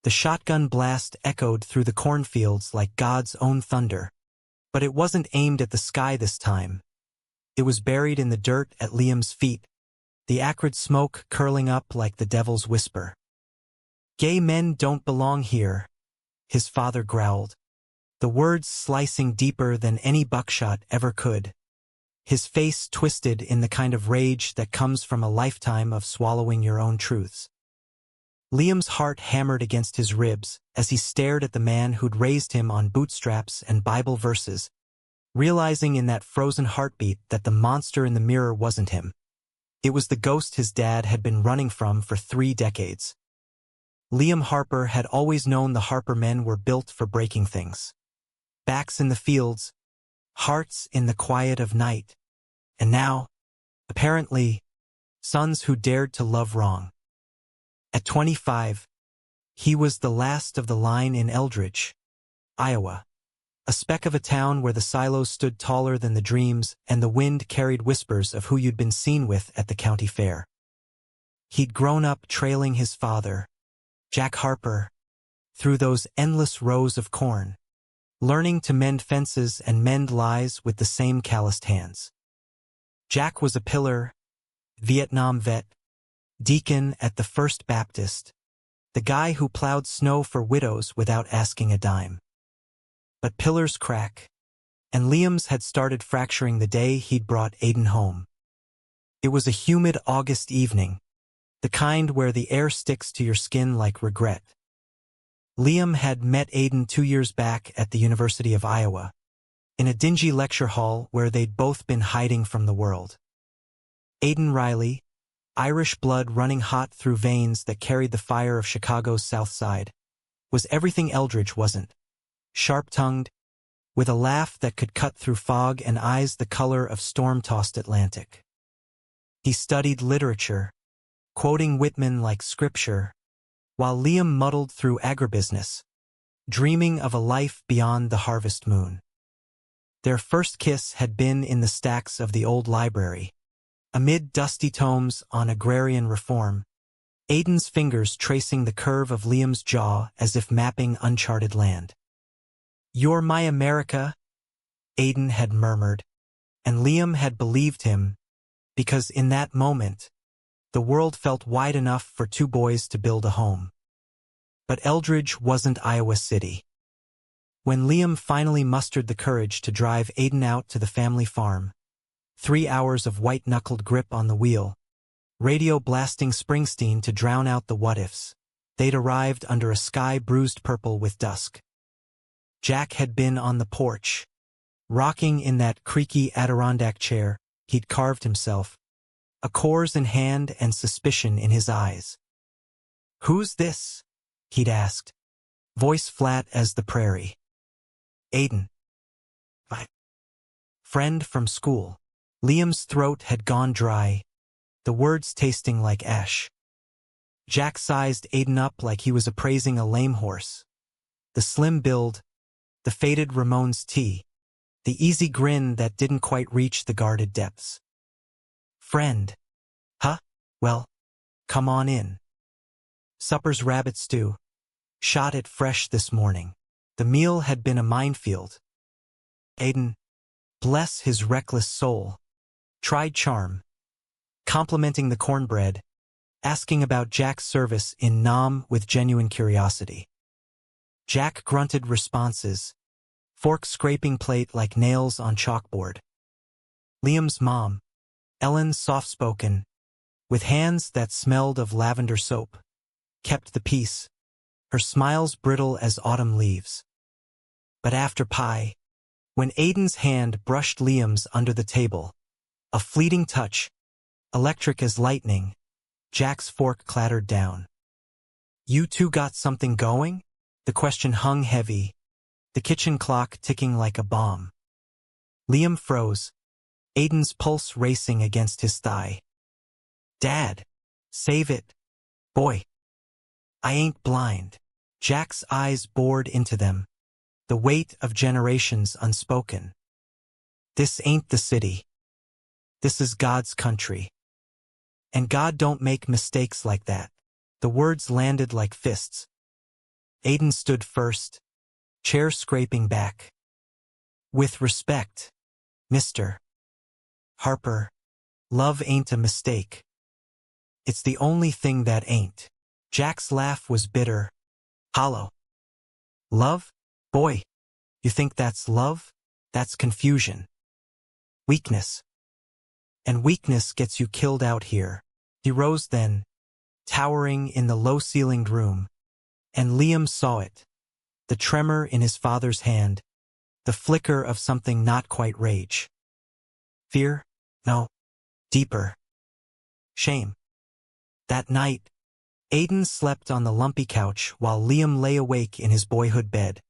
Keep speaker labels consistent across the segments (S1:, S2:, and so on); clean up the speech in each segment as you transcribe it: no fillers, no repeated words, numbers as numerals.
S1: The shotgun blast echoed through the cornfields like God's own thunder. But it wasn't aimed at the sky this time. It was buried in the dirt at Liam's feet, the acrid smoke curling up like the devil's whisper. "Gay men don't belong here," his father growled, the words slicing deeper than any buckshot ever could. His face twisted in the kind of rage that comes from a lifetime of swallowing your own truths. Liam's heart hammered against his ribs as he stared at the man who'd raised him on bootstraps and Bible verses, realizing in that frozen heartbeat that the monster in the mirror wasn't him. It was the ghost his dad had been running from for 3 decades. Liam Harper had always known the Harper men were built for breaking things. Backs in the fields, hearts in the quiet of night. And now, apparently, sons who dared to love wrong. At 25, he was the last of the line in Eldridge, Iowa, a speck of a town where the silos stood taller than the dreams and the wind carried whispers of who you'd been seen with at the county fair. He'd grown up trailing his father, Jack Harper, through those endless rows of corn, learning to mend fences and mend lies with the same calloused hands. Jack was a pillar, Vietnam vet, deacon at the First Baptist, the guy who plowed snow for widows without asking a dime. But pillars crack, and Liam's had started fracturing the day he'd brought Aiden home. It was a humid August evening, the kind where the air sticks to your skin like regret. Liam had met Aiden 2 years back at the University of Iowa, in a dingy lecture hall where they'd both been hiding from the world. Aiden Riley, Irish blood running hot through veins that carried the fire of Chicago's South Side, was everything Eldridge wasn't. Sharp-tongued, with a laugh that could cut through fog and eyes the color of storm-tossed Atlantic. He studied literature, quoting Whitman like scripture, while Liam muddled through agribusiness, dreaming of a life beyond the harvest moon. Their first kiss had been in the stacks of the old library, amid dusty tomes on agrarian reform, Aiden's fingers tracing the curve of Liam's jaw as if mapping uncharted land. "You're my America," Aiden had murmured, and Liam had believed him, because in that moment, the world felt wide enough for 2 boys to build a home. But Eldridge wasn't Iowa City. When Liam finally mustered the courage to drive Aiden out to the family farm, 3 hours of white-knuckled grip on the wheel, radio blasting Springsteen to drown out the what-ifs, they'd arrived under a sky bruised purple with dusk. Jack had been on the porch, rocking in that creaky Adirondack chair he'd carved himself, a cores in hand and suspicion in his eyes. "Who's this?" he'd asked, voice flat as the prairie. "Aiden. My friend from school." Liam's throat had gone dry, the words tasting like ash. Jack sized Aiden up like he was appraising a lame horse. The slim build, the faded Ramones tee, the easy grin that didn't quite reach the guarded depths. "Friend. Huh? Well, come on in. Supper's rabbit stew. Shot it fresh this morning." The meal had been a minefield. Aiden, bless his reckless soul, tried charm, complimenting the cornbread, asking about Jack's service in Nam with genuine curiosity. Jack grunted responses, fork scraping plate like nails on chalkboard. Liam's mom, Ellen, soft-spoken, with hands that smelled of lavender soap, kept the peace, her smiles brittle as autumn leaves. But after pie, when Aiden's hand brushed Liam's under the table, a fleeting touch, electric as lightning, Jack's fork clattered down. "You two got something going?" The question hung heavy, the kitchen clock ticking like a bomb. Liam froze, Aiden's pulse racing against his thigh. "Dad, save it. Boy. I ain't blind." Jack's eyes bored into them, the weight of generations unspoken. "This ain't the city. This is God's country. And God don't make mistakes like that." The words landed like fists, Aiden stood first, chair scraping back. With respect, Mr. Harper, love ain't a mistake. It's the only thing that ain't. Jack's laugh was bitter, hollow. Love? Boy, you think that's love? That's confusion. Weakness. And weakness gets you killed out here. He rose then, towering in the low-ceilinged room, and Liam saw it. The tremor in his father's hand, the flicker of something not quite rage. Fear? No. Deeper. Shame. That night, Aiden slept on the lumpy couch while Liam lay awake in his boyhood bed,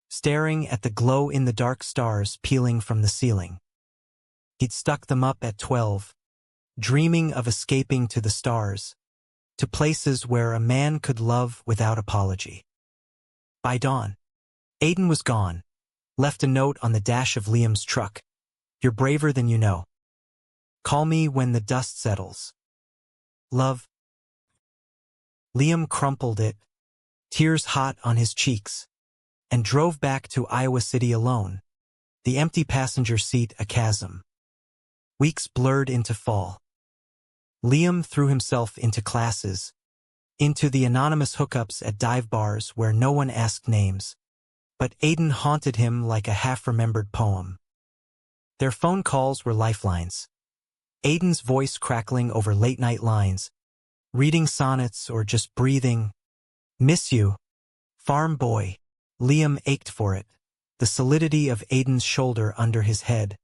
S1: staring at the glow-in-the-dark stars peeling from the ceiling. He'd stuck them up at 12, dreaming of escaping to the stars, to places where a man could love without apology. By dawn, Aiden was gone, left a note on the dash of Liam's truck. You're braver than you know. Call me when the dust settles. Love. Liam crumpled it, tears hot on his cheeks, and drove back to Iowa City alone, the empty passenger seat a chasm. Weeks blurred into fall. Liam threw himself into classes, into the anonymous hookups at dive bars where no one asked names, but Aiden haunted him like a half-remembered poem. Their phone calls were lifelines. Aiden's voice crackling over late-night lines, reading sonnets or just breathing. Miss you, farm boy. Liam ached for it, the solidity of Aiden's shoulder under his head,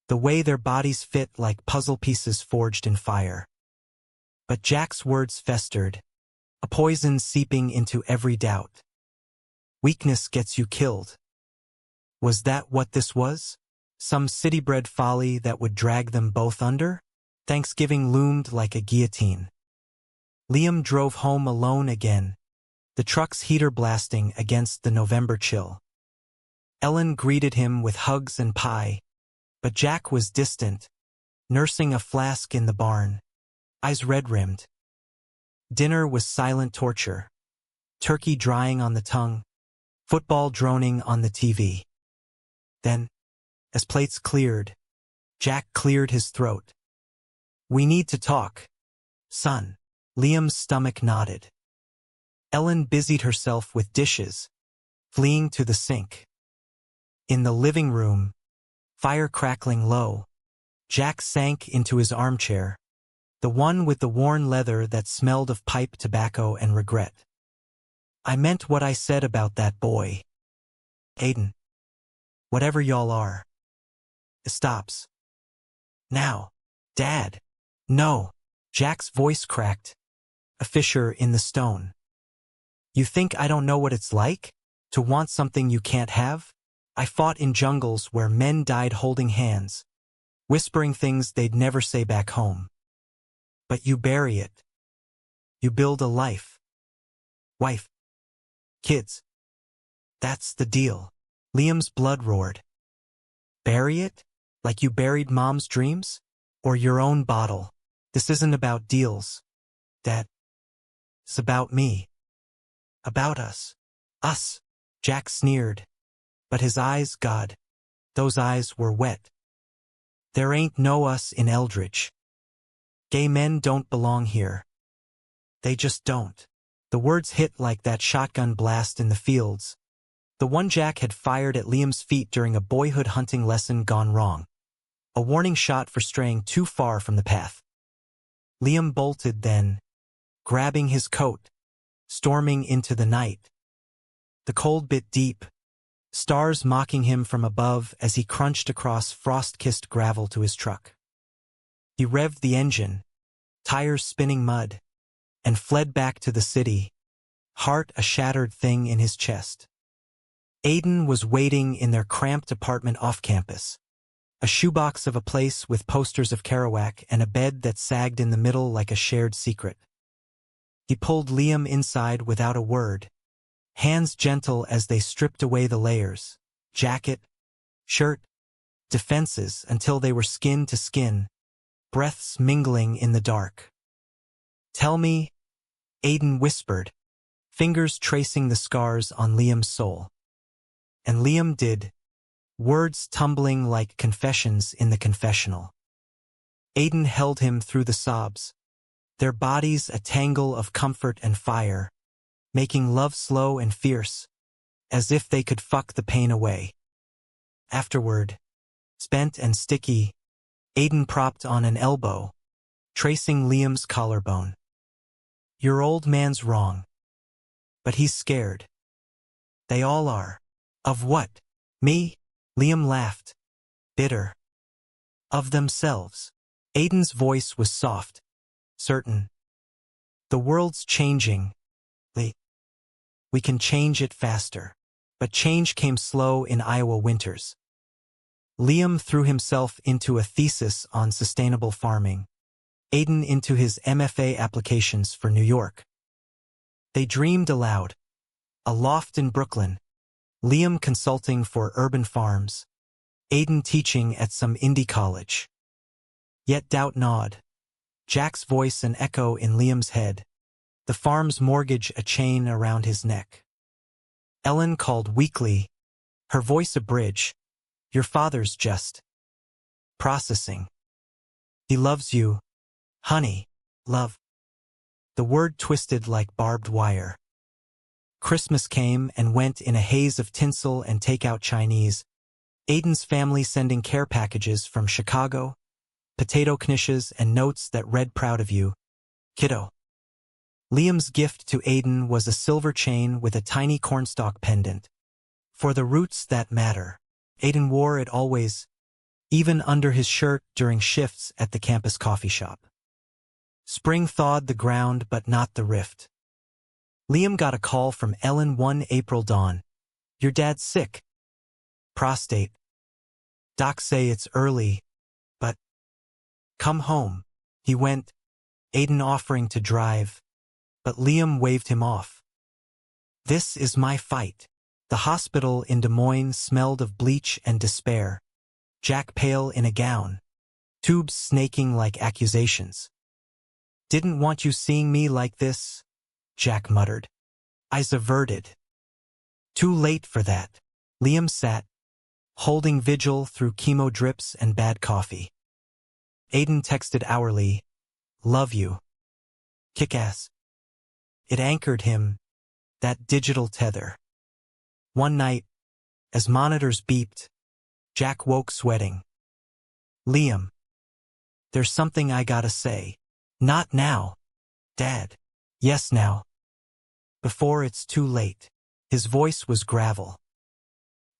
S1: the way their bodies fit like puzzle pieces forged in fire. But Jack's words festered, a poison seeping into every doubt. Weakness gets you killed. Was that what this was? Some city-bred folly that would drag them both under? Thanksgiving loomed like a guillotine. Liam drove home alone again, the truck's heater blasting against the November chill. Ellen greeted him with hugs and pie, but Jack was distant, nursing a flask in the barn, eyes red-rimmed. Dinner was silent torture, turkey drying on the tongue, football droning on the TV. Then, as plates cleared, Jack cleared his throat. We need to talk, son. Liam's stomach nodded. Ellen busied herself with dishes, fleeing to the sink. In the living room, fire crackling low, Jack sank into his armchair, the one with the worn leather that smelled of pipe tobacco and regret. I meant what I said about that boy. Aiden. Whatever y'all are. It stops. Now. Dad. No. Jack's voice cracked. A fissure in the stone. You think I don't know what it's like? To want something you can't have? I fought in jungles where men died holding hands, whispering things they'd never say back home. But you bury it. You build a life. Wife. Kids. That's the deal. Liam's blood roared. Bury it? Like you buried Mom's dreams? Or your own bottle? This isn't about deals, Dad. It's about me. About us. Us. Jack sneered. But his eyes, God, those eyes were wet. There ain't no us in Eldridge. Gay men don't belong here. They just don't. The words hit like that shotgun blast in the fields, the one Jack had fired at Liam's feet during a boyhood hunting lesson gone wrong. A warning shot for straying too far from the path. Liam bolted then, grabbing his coat, storming into the night. The cold bit deep, stars mocking him from above as he crunched across frost-kissed gravel to his truck. He revved the engine, tires spinning mud, and fled back to the city, heart a shattered thing in his chest. Aiden was waiting in their cramped apartment off campus, a shoebox of a place with posters of Kerouac and a bed that sagged in the middle like a shared secret. He pulled Liam inside without a word, hands gentle as they stripped away the layers, jacket, shirt, defenses until they were skin to skin, breaths mingling in the dark. Tell me, Aiden whispered, fingers tracing the scars on Liam's soul. And Liam did, words tumbling like confessions in the confessional. Aiden held him through the sobs, their bodies a tangle of comfort and fire, making love slow and fierce, as if they could fuck the pain away. Afterward, spent and sticky, Aiden propped on an elbow, tracing Liam's collarbone. Your old man's wrong. But he's scared. They all are. Of what? Me? Liam laughed, bitter. Of themselves. Aiden's voice was soft, certain. The world's changing. We can change it faster. But change came slow in Iowa winters. Liam threw himself into a thesis on sustainable farming. Aiden into his MFA applications for New York. They dreamed aloud. A loft in Brooklyn. Liam consulting for urban farms. Aiden teaching at some indie college. Yet doubt gnawed. Jack's voice an echo in Liam's head. The farm's mortgage a chain around his neck. Ellen called weakly, her voice a bridge. Your father's just processing. He loves you, honey, love. The word twisted like barbed wire. Christmas came and went in a haze of tinsel and takeout Chinese. Aiden's family sending care packages from Chicago, potato knishes and notes that read proud of you, kiddo. Liam's gift to Aiden was a silver chain with a tiny cornstalk pendant. For the roots that matter. Aiden wore it always, even under his shirt during shifts at the campus coffee shop. Spring thawed the ground but not the rift. Liam got a call from Ellen one April dawn. Your dad's sick. Prostate. Docs say it's early, but come home. He went, Aiden offering to drive, but Liam waved him off. This is my fight. The hospital in Des Moines smelled of bleach and despair. Jack pale in a gown. Tubes snaking like accusations. Didn't want you seeing me like this, Jack muttered. Eyes averted. Too late for that. Liam sat, holding vigil through chemo drips and bad coffee. Aiden texted hourly, love you. Kick-ass. It anchored him, that digital tether. One night, as monitors beeped, Jack woke sweating. Liam. There's something I gotta say. Not now, Dad. Yes now. Before it's too late. His voice was gravel.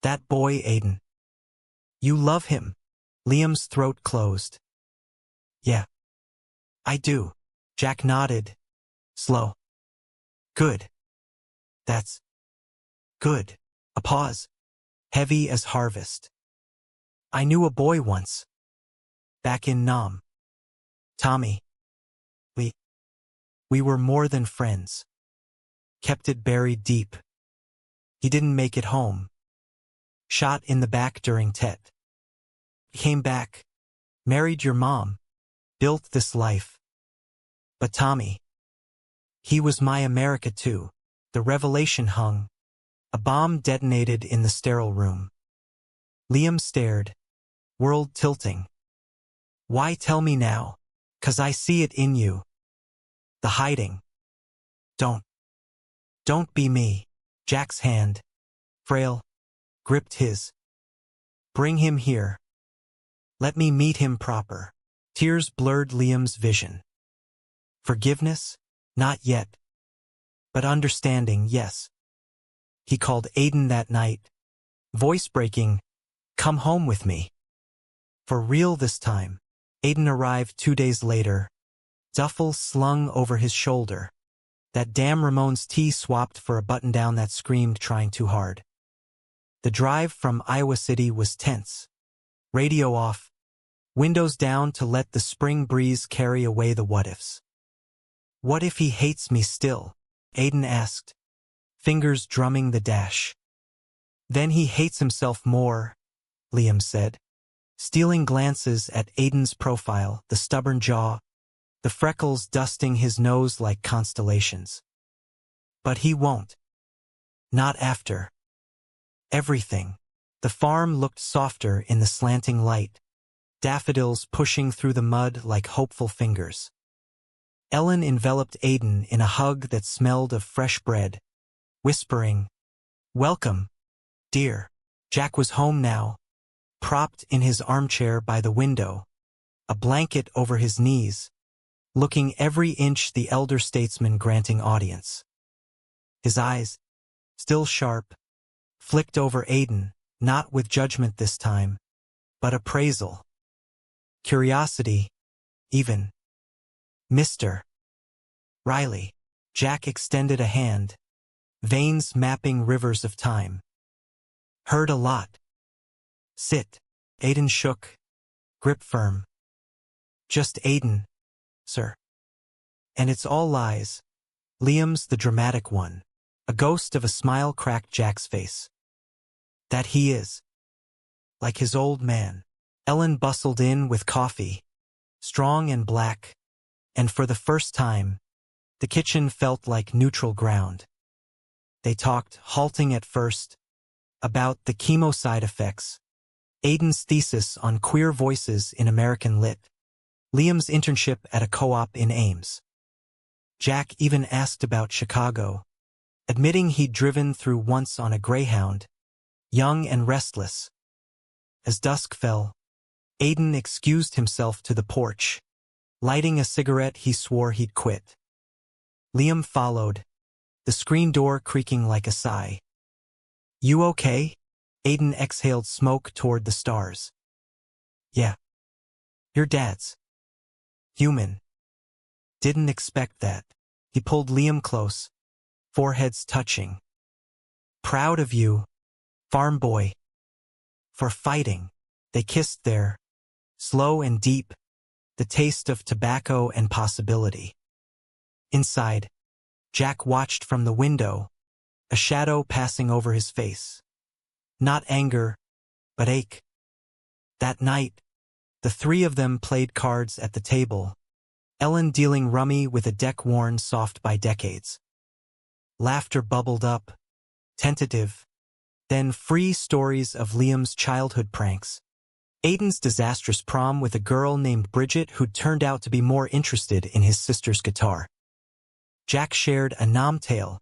S1: That boy Aiden. You love him. Liam's throat closed. Yeah. I do. Jack nodded. Slow. Good. That's good. A pause. Heavy as harvest. I knew a boy once. Back in Nam. Tommy. We were more than friends. Kept it buried deep. He didn't make it home. Shot in the back during Tet. Came back. Married your mom. Built this life. But Tommy. He was my America too. The revelation hung. A bomb detonated in the sterile room. Liam stared. World tilting. Why tell me now? 'Cause I see it in you. The hiding. Don't be me. Jack's hand, frail, gripped his. Bring him here. Let me meet him proper. Tears blurred Liam's vision. Forgiveness? Not yet. But understanding, yes. He called Aiden that night. Voice breaking, come home with me. For real this time. Aiden arrived 2 days later. Duffel slung over his shoulder. That damn Ramones tee swapped for a button-down that screamed trying too hard. The drive from Iowa City was tense. Radio off. Windows down to let the spring breeze carry away the what-ifs. What if he hates me still? Aiden asked, fingers drumming the dash. Then he hates himself more, Liam said, stealing glances at Aiden's profile, the stubborn jaw, the freckles dusting his nose like constellations. But he won't. Not after everything. The farm looked softer in the slanting light, daffodils pushing through the mud like hopeful fingers. Ellen enveloped Aiden in a hug that smelled of fresh bread, whispering, "Welcome, dear." Jack was home now, propped in his armchair by the window, a blanket over his knees, looking every inch the elder statesman granting audience. His eyes, still sharp, flicked over Aiden, not with judgment this time, but appraisal. Curiosity, even. "Mr. Riley." Jack extended a hand, veins mapping rivers of time. "Heard a lot." "Sit." Aiden shook, grip firm. "Just Aiden, sir. And it's all lies." Liam's the dramatic one. A ghost of a smile cracked Jack's face. "That he is. Like his old man." Ellen bustled in with coffee, strong and black, and for the first time, the kitchen felt like neutral ground. They talked, halting at first, about the chemo side effects, Aiden's thesis on queer voices in American lit, Liam's internship at a co-op in Ames. Jack even asked about Chicago, admitting he'd driven through once on a Greyhound, young and restless. As dusk fell, Aiden excused himself to the porch, lighting a cigarette he swore he'd quit. Liam followed, the screen door creaking like a sigh. "You okay?" Aiden exhaled smoke toward the stars. "Yeah. Your dad's human." "Didn't expect that." He pulled Liam close, foreheads touching. "Proud of you, farm boy, for fighting." They kissed there, slow and deep, the taste of tobacco and possibility. Inside, Jack watched from the window, a shadow passing over his face. Not anger, but ache. That night, the three of them played cards at the table, Ellen dealing rummy with a deck worn soft by decades. Laughter bubbled up, tentative, then free stories of Liam's childhood pranks. Aiden's disastrous prom with a girl named Bridget who'd turned out to be more interested in his sister's guitar. Jack shared a Nam tale,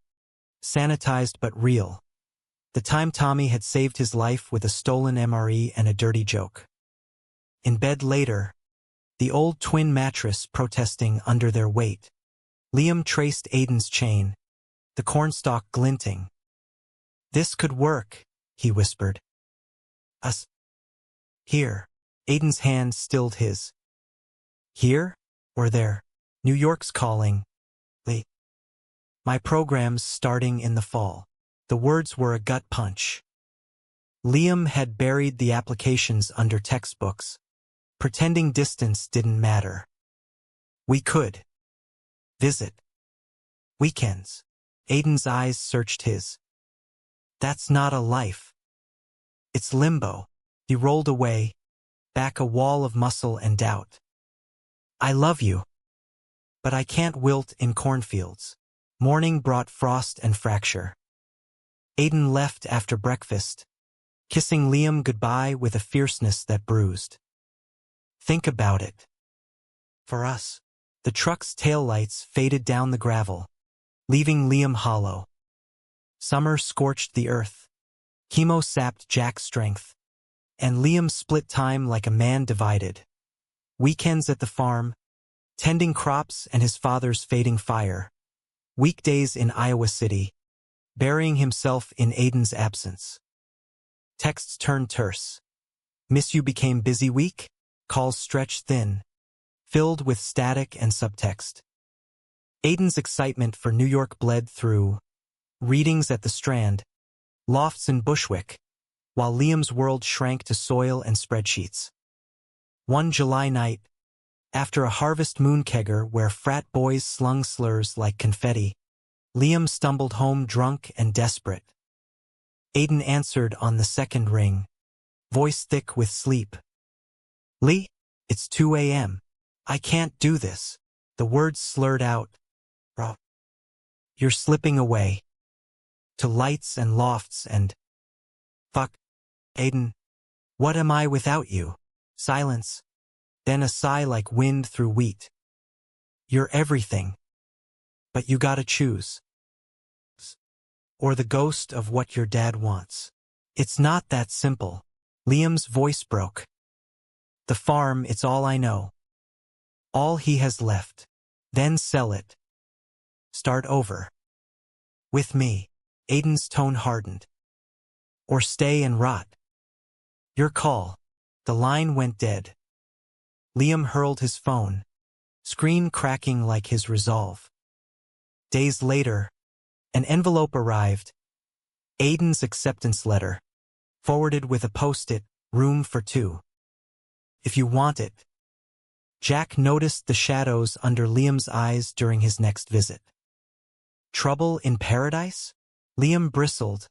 S1: sanitized but real. The time Tommy had saved his life with a stolen MRE and a dirty joke. In bed later, the old twin mattress protesting under their weight. Liam traced Aiden's chain, the cornstalk glinting. "This could work," he whispered. "Us. Here." Aiden's hand stilled his. "Here? Or there? New York's calling. Lee. My program's starting in the fall." The words were a gut punch. Liam had buried the applications under textbooks, pretending distance didn't matter. "We could visit weekends." Aiden's eyes searched his. "That's not a life. It's limbo." He rolled away, back a wall of muscle and doubt. "I love you, but I can't wilt in cornfields." Morning brought frost and fracture. Aiden left after breakfast, kissing Liam goodbye with a fierceness that bruised. "Think about it. For us." The truck's taillights faded down the gravel, leaving Liam hollow. Summer scorched the earth. Chemo sapped Jack's strength, and Liam split time like a man divided. Weekends at the farm, tending crops and his father's fading fire. Weekdays in Iowa City, burying himself in Aiden's absence. Texts turned terse. "Miss you" became "busy week." Calls stretched thin, filled with static and subtext. Aiden's excitement for New York bled through readings at the Strand, lofts in Bushwick, while Liam's world shrank to soil and spreadsheets. One July night, after a harvest moon kegger where frat boys slung slurs like confetti, Liam stumbled home drunk and desperate. Aiden answered on the second ring, voice thick with sleep. "Lee, it's 2 a.m. I can't do this." The words slurred out. "Bro, You're slipping away. To lights and lofts and… Fuck, Aiden. What am I without you? Silence. Then a sigh like wind through wheat. You're everything. But you gotta choose. Or the ghost of what your dad wants. It's not that simple. Liam's voice broke. The farm, it's all I know. All he has left. Then sell it. Start over. With me. Aiden's tone hardened. Or stay and rot. Your call. The line went dead. Liam hurled his phone, screen cracking like his resolve. Days later, an envelope arrived. Aiden's acceptance letter, forwarded with a post-it, room for two. If you want it. Jack noticed the shadows under Liam's eyes during his next visit. Trouble in paradise? Liam bristled,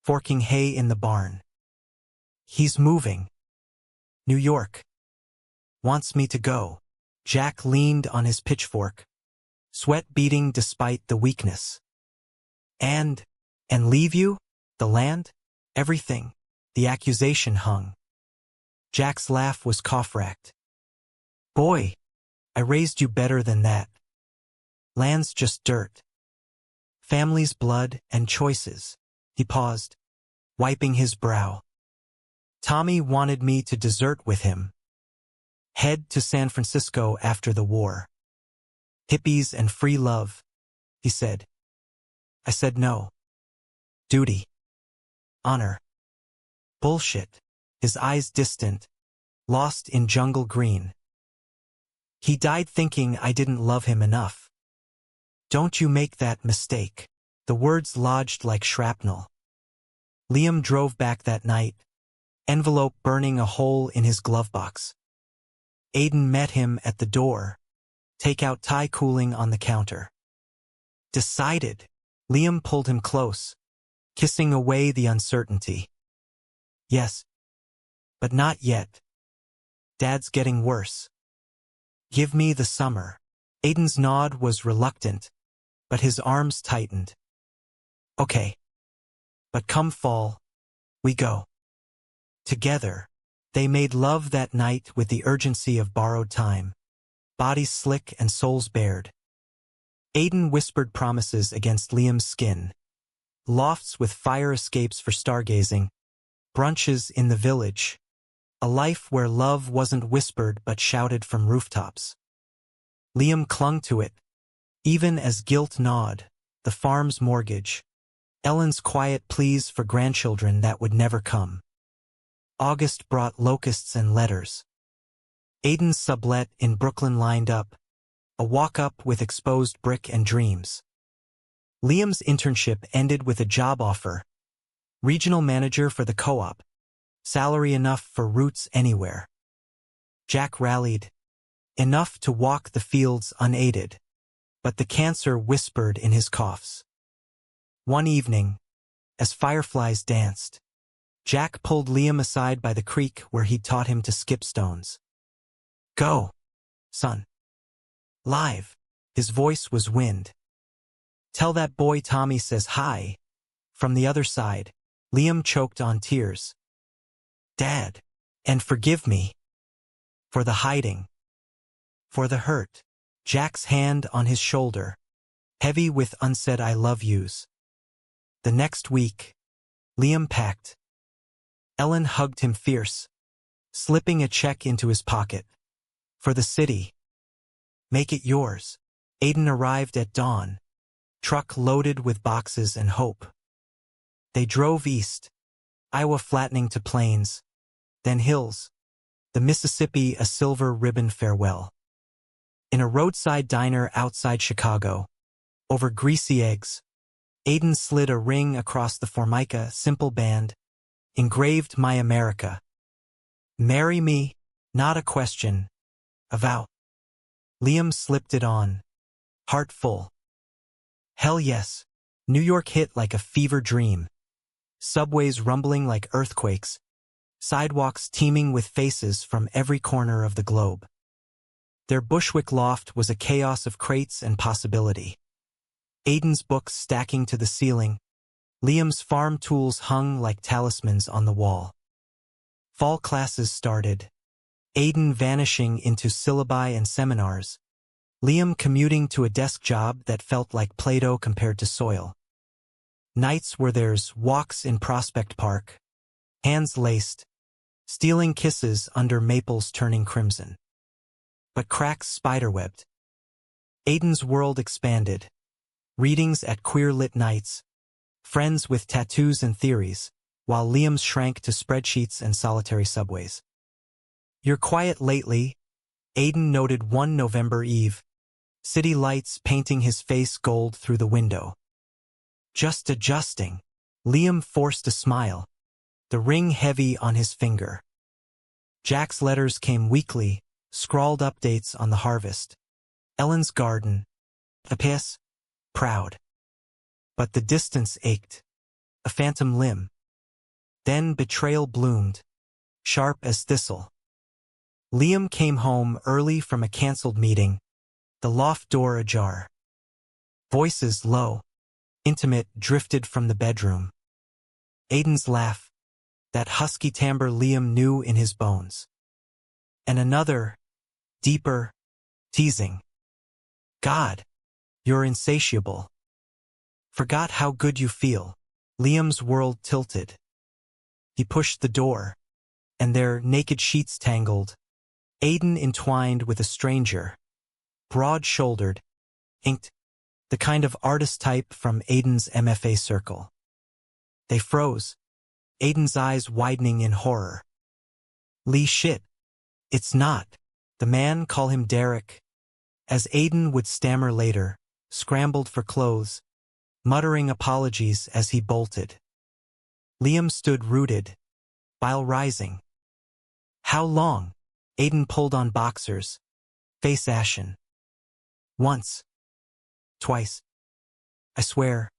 S1: forking hay in the barn. He's moving. New York. Wants me to go. Jack leaned on his pitchfork, sweat beading despite the weakness. And leave you? The land? Everything. The accusation hung. Jack's laugh was cough-racked. Boy, I raised you better than that. Land's just dirt. Family's blood and choices. He paused, wiping his brow. Tommy wanted me to desert with him. Head to San Francisco after the war. Hippies and free love, he said. I said no. Duty. Honor. Bullshit. His eyes distant, lost in jungle green. He died thinking I didn't love him enough. Don't you make that mistake. The words lodged like shrapnel. Liam drove back that night, envelope burning a hole in his glove box. Aiden met him at the door, takeout Thai cooling on the counter. Decided. Liam pulled him close, kissing away the uncertainty. Yes. But not yet. Dad's getting worse. Give me the summer. Aiden's nod was reluctant, but his arms tightened. Okay. But come fall, we go. Together, they made love that night with the urgency of borrowed time, bodies slick and souls bared. Aiden whispered promises against Liam's skin. Lofts with fire escapes for stargazing, brunches in the village, a life where love wasn't whispered but shouted from rooftops. Liam clung to it, even as guilt gnawed, the farm's mortgage, Ellen's quiet pleas for grandchildren that would never come. August brought locusts and letters. Aiden's sublet in Brooklyn lined up, a walk-up with exposed brick and dreams. Liam's internship ended with a job offer. Regional manager for the co-op. Salary enough for roots anywhere. Jack rallied. Enough to walk the fields unaided. But the cancer whispered in his coughs. One evening, as fireflies danced, Jack pulled Liam aside by the creek where he'd taught him to skip stones. Go, son. Live. His voice was wind. Tell that boy Tommy says hi. From the other side, Liam choked on tears. Dad, and forgive me. For the hiding. For the hurt. Jack's hand on his shoulder, heavy with unsaid I love yous. The next week, Liam packed. Ellen hugged him fierce, slipping a check into his pocket. For the city. Make it yours. Aiden arrived at dawn, truck loaded with boxes and hope. They drove east, Iowa flattening to plains, then hills, the Mississippi a silver ribbon farewell. In a roadside diner outside Chicago, over greasy eggs, Aiden slid a ring across the Formica simple band, engraved My America. Marry me, not a question, a vow. Liam slipped it on, heart full. Hell yes, New York hit like a fever dream. Subways rumbling like earthquakes, sidewalks teeming with faces from every corner of the globe. Their Bushwick loft was a chaos of crates and possibility. Aiden's books stacking to the ceiling, Liam's farm tools hung like talismans on the wall. Fall classes started, Aiden vanishing into syllabi and seminars, Liam commuting to a desk job that felt like Play-Doh compared to soil. Nights were theirs, walks in Prospect Park, hands laced, stealing kisses under maples turning crimson. But cracks spiderwebbed. Aiden's world expanded. Readings at queer-lit nights, friends with tattoos and theories, while Liam's shrank to spreadsheets and solitary subways. "You're quiet lately," Aiden noted one November eve, city lights painting his face gold through the window. "Just adjusting." Liam forced a smile, the ring heavy on his finger. Jack's letters came weekly, scrawled updates on the harvest. Ellen's garden. Apace. Proud. But the distance ached. A phantom limb. Then betrayal bloomed, sharp as thistle. Liam came home early from a cancelled meeting, the loft door ajar. Voices low, intimate, drifted from the bedroom. Aiden's laugh, that husky timbre Liam knew in his bones. And another, deeper, teasing. "God, you're insatiable. Forgot how good you feel." Liam's world tilted. He pushed the door, and their naked sheets tangled. Aiden entwined with a stranger, broad-shouldered, inked, the kind of artist type from Aiden's MFA circle. They froze, Aiden's eyes widening in horror. "Lee, shit. It's not. The man, call him Derek." As Aiden would stammer later, scrambled for clothes, muttering apologies as he bolted. Liam stood rooted, bile rising. "How long?" Aiden pulled on boxers, face ashen. "Once. Twice. I swear,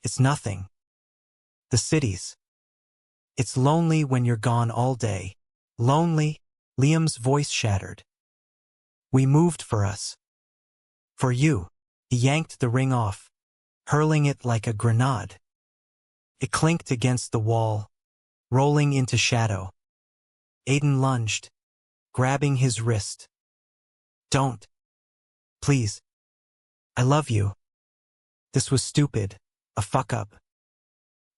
S1: it's nothing. The cities. It's lonely when you're gone all day." "Lonely?" Liam's voice shattered. "We moved for us. For you." He yanked the ring off, hurling it like a grenade. It clinked against the wall, rolling into shadow. Aiden lunged, grabbing his wrist. "Don't. Please. I love you. This was stupid, a fuck-up.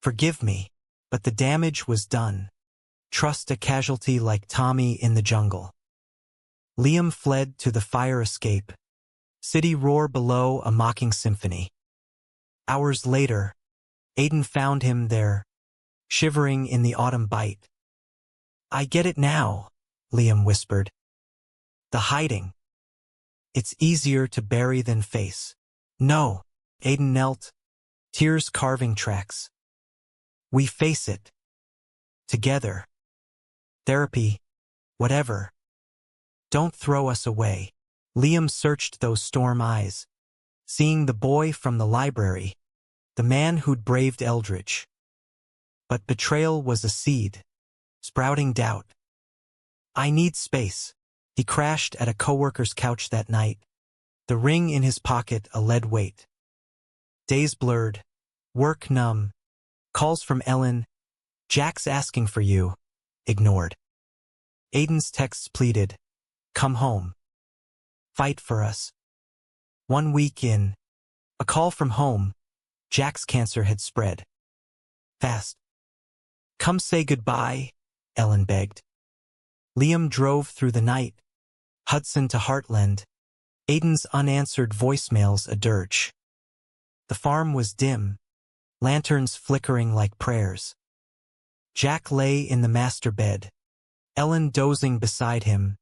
S1: Forgive me." But the damage was done. Trust a casualty like Tommy in the jungle. Liam fled to the fire escape. City roar below, a mocking symphony. Hours later, Aiden found him there, shivering in the autumn bite. "I get it now," Liam whispered. "The hiding. It's easier to bury than face." "No." Aiden knelt, tears carving tracks. "We face it. Together. Therapy. Whatever. Don't throw us away." Liam searched those storm eyes, seeing the boy from the library, the man who'd braved Eldridge. But betrayal was a seed, sprouting doubt. "I need space." He crashed at a coworker's couch that night, the ring in his pocket a lead weight. Days blurred, work numb, calls from Ellen, "Jack's asking for you," ignored. Aiden's texts pleaded, "Come home. Fight for us." 1 week in, a call from home, Jack's cancer had spread. Fast. "Come say goodbye," Ellen begged. Liam drove through the night, Hudson to Heartland, Aiden's unanswered voicemails a dirge. The farm was dim, lanterns flickering like prayers. Jack lay in the master bed, Ellen dozing beside him,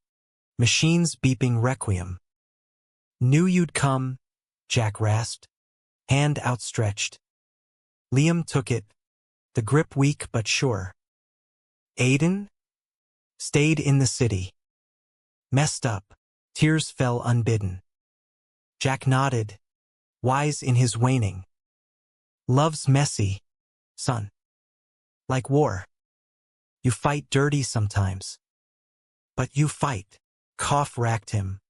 S1: machines beeping requiem. "Knew you'd come," Jack rasped, hand outstretched. Liam took it, the grip weak but sure. "Aiden?" "Stayed in the city. Messed up." Tears fell unbidden. Jack nodded, wise in his waning. "Love's messy, son. Like war. You fight dirty sometimes. But you fight." Cough racked him.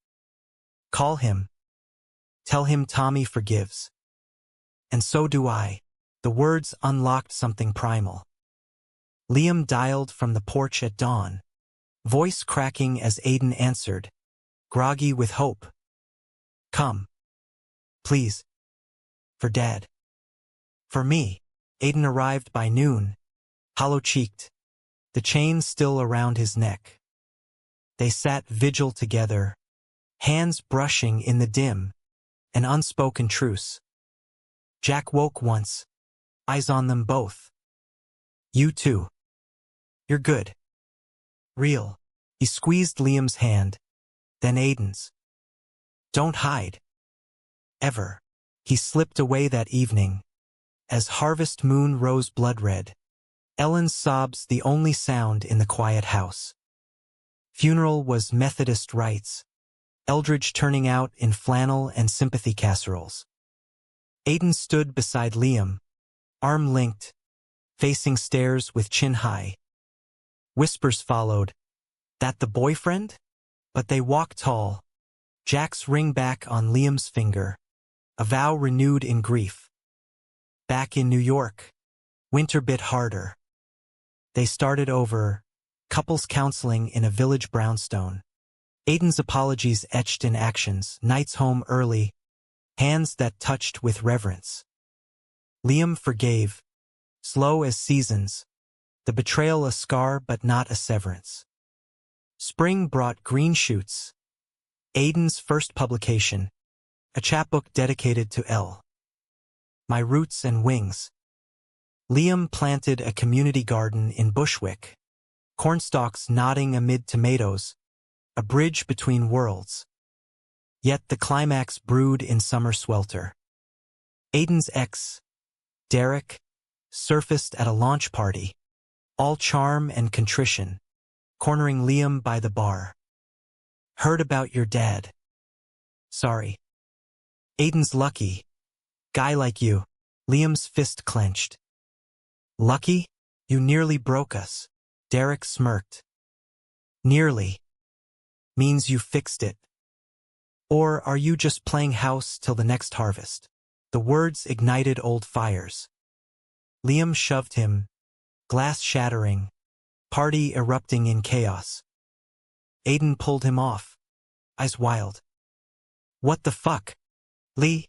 S1: "Call him. Tell him Tommy forgives." And so do I. The words unlocked something primal. Liam dialed from the porch at dawn, voice cracking as Aiden answered, groggy with hope. Come. Please. For Dad. For me. Aiden arrived by noon, hollow-cheeked, the chain still around his neck. They sat vigil together, hands brushing in the dim, an unspoken truce. Jack woke once, eyes on them both. You too. You're good. Real. He squeezed Liam's hand, then Aiden's. Don't hide. Ever. He slipped away that evening, as harvest moon rose blood-red. Ellen's sobs the only sound in the quiet house. Funeral was Methodist rites, Eldridge turning out in flannel and sympathy casseroles. Aiden stood beside Liam, arm linked, facing stairs with chin high. Whispers followed. That the boyfriend? But they walked tall. Jack's ring back on Liam's finger, a vow renewed in grief. Back in New York, winter bit harder. They started over, couples counseling in a village brownstone. Aiden's apologies etched in actions, nights home early, hands that touched with reverence. Liam forgave, slow as seasons, the betrayal a scar but not a severance. Spring brought green shoots. Aiden's first publication, a chapbook dedicated to L. My Roots and Wings. Liam planted a community garden in Bushwick, cornstalks nodding amid tomatoes, a bridge between worlds. Yet the climax brewed in summer swelter. Aiden's ex, Derek, surfaced at a launch party, all charm and contrition, cornering Liam by the bar. Heard about your dad. Sorry. Aiden's lucky. Guy like you. Liam's fist clenched. Lucky? You nearly broke us. Derek smirked. Nearly. Means you fixed it. Or are you just playing house till the next harvest? The words ignited old fires. Liam shoved him, glass shattering, party erupting in chaos. Aiden pulled him off, eyes wild. What the fuck? Lee?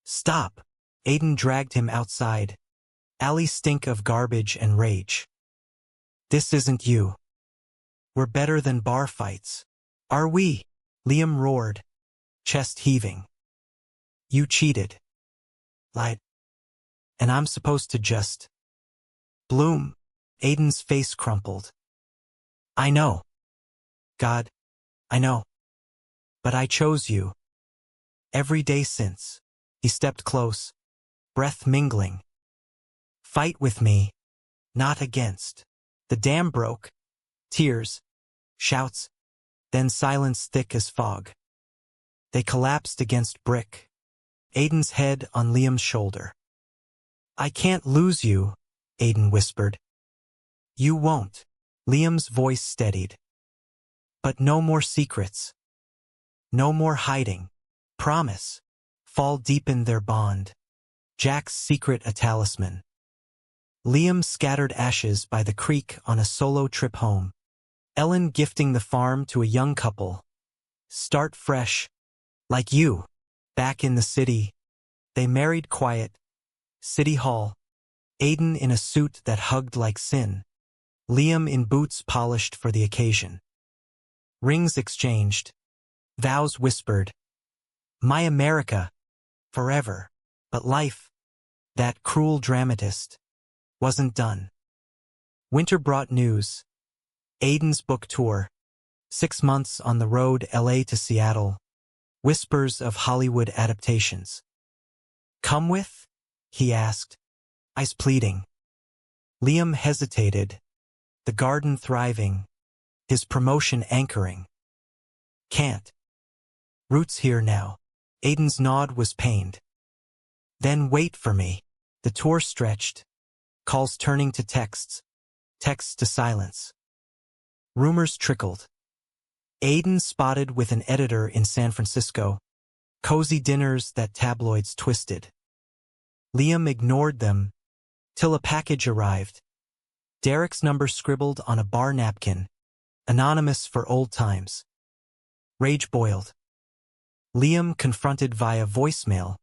S1: Stop. Aiden dragged him outside. Alley stink of garbage and rage. This isn't you. We're better than bar fights. Are we? Liam roared, chest heaving. You cheated. Lied. And I'm supposed to just bloom. Aiden's face crumpled. I know. God, I know. But I chose you. Every day since. He stepped close, breath mingling. Fight with me, not against. The dam broke. Tears, shouts, then silence thick as fog. They collapsed against brick. Aiden's head on Liam's shoulder. I can't lose you, Aiden whispered. You won't. Liam's voice steadied. But no more secrets. No more hiding. Promise. Fall deepened their bond. Jack's secret a talisman. Liam scattered ashes by the creek on a solo trip home. Ellen gifting the farm to a young couple. Start fresh. Like you. Back in the city. They married quiet. City Hall. Aiden in a suit that hugged like sin. Liam in boots polished for the occasion. Rings exchanged. Vows whispered. My America. Forever. But life, that cruel dramatist, wasn't done. Winter brought news. Aiden's book tour. 6 months on the road, LA to Seattle. Whispers of Hollywood adaptations. Come with? He asked, eyes pleading. Liam hesitated, the garden thriving, his promotion anchoring. Can't. Roots here now. Aiden's nod was pained. Then wait for me. The tour stretched, calls turning to texts, texts to silence. Rumors trickled. Aiden spotted with an editor in San Francisco, cozy dinners that tabloids twisted. Liam ignored them, till a package arrived. Derek's number scribbled on a bar napkin, anonymous for old times. Rage boiled. Liam confronted via voicemail.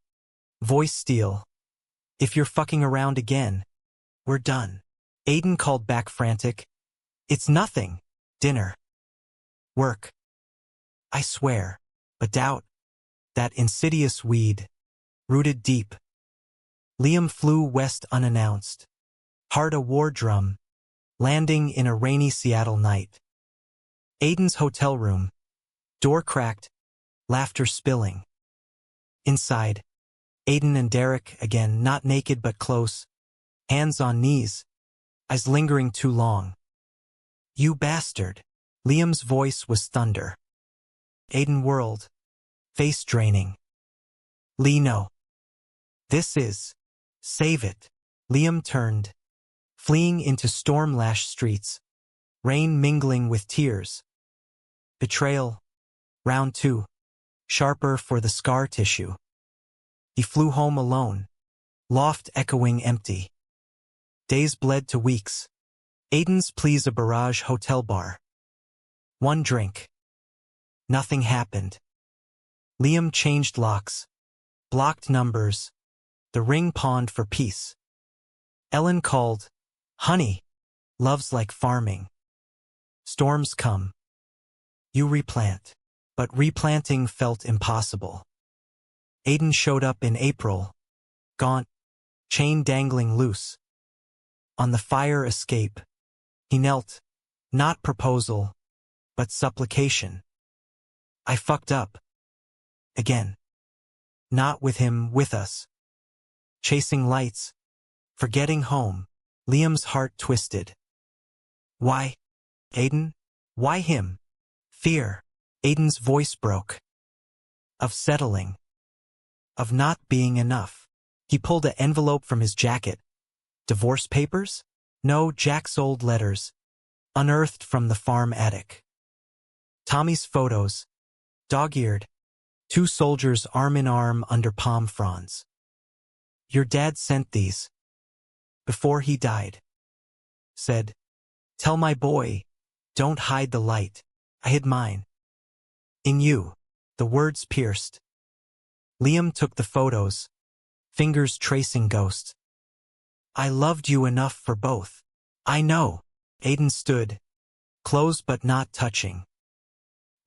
S1: Voice steal. If you're fucking around again, we're done. Aiden called back frantic. It's nothing. Dinner. Work. I swear. But doubt. That insidious weed. Rooted deep. Liam flew west unannounced. Heart a war drum. Landing in a rainy Seattle night. Aiden's hotel room. Door cracked. Laughter spilling. Inside. Aiden and Derek, again not naked but close. Hands on knees. Eyes lingering too long. You bastard. Liam's voice was thunder. Aiden whirled. Face draining. Lee, no. This is. Save it. Liam turned. Fleeing into storm-lashed streets. Rain mingling with tears. Betrayal. Round 2. Sharper for the scar tissue. He flew home alone. Loft echoing empty. Days bled to weeks. Aiden's please a barrage hotel bar. One drink. Nothing happened. Liam changed locks. Blocked numbers. The ring pawned for peace. Ellen called. Honey. Love's like farming. Storms come. You replant. But replanting felt impossible. Aiden showed up in April. Gaunt. Chain dangling loose. On the fire escape. He knelt. Not proposal. But supplication. I fucked up. Again. Not with him, with us. Chasing lights. Forgetting home. Liam's heart twisted. Why? Aiden? Why him? Fear. Aiden's voice broke. Of settling. Of not being enough. He pulled an envelope from his jacket. Divorce papers? No, Jack's old letters. Unearthed from the farm attic. Tommy's photos. Dog-eared. 2 soldiers arm in arm under palm fronds. Your dad sent these. Before he died. Said, tell my boy, don't hide the light. I hid mine. In you. The words pierced. Liam took the photos. Fingers tracing ghosts. I loved you enough for both. I know. Aiden stood. Close but not touching.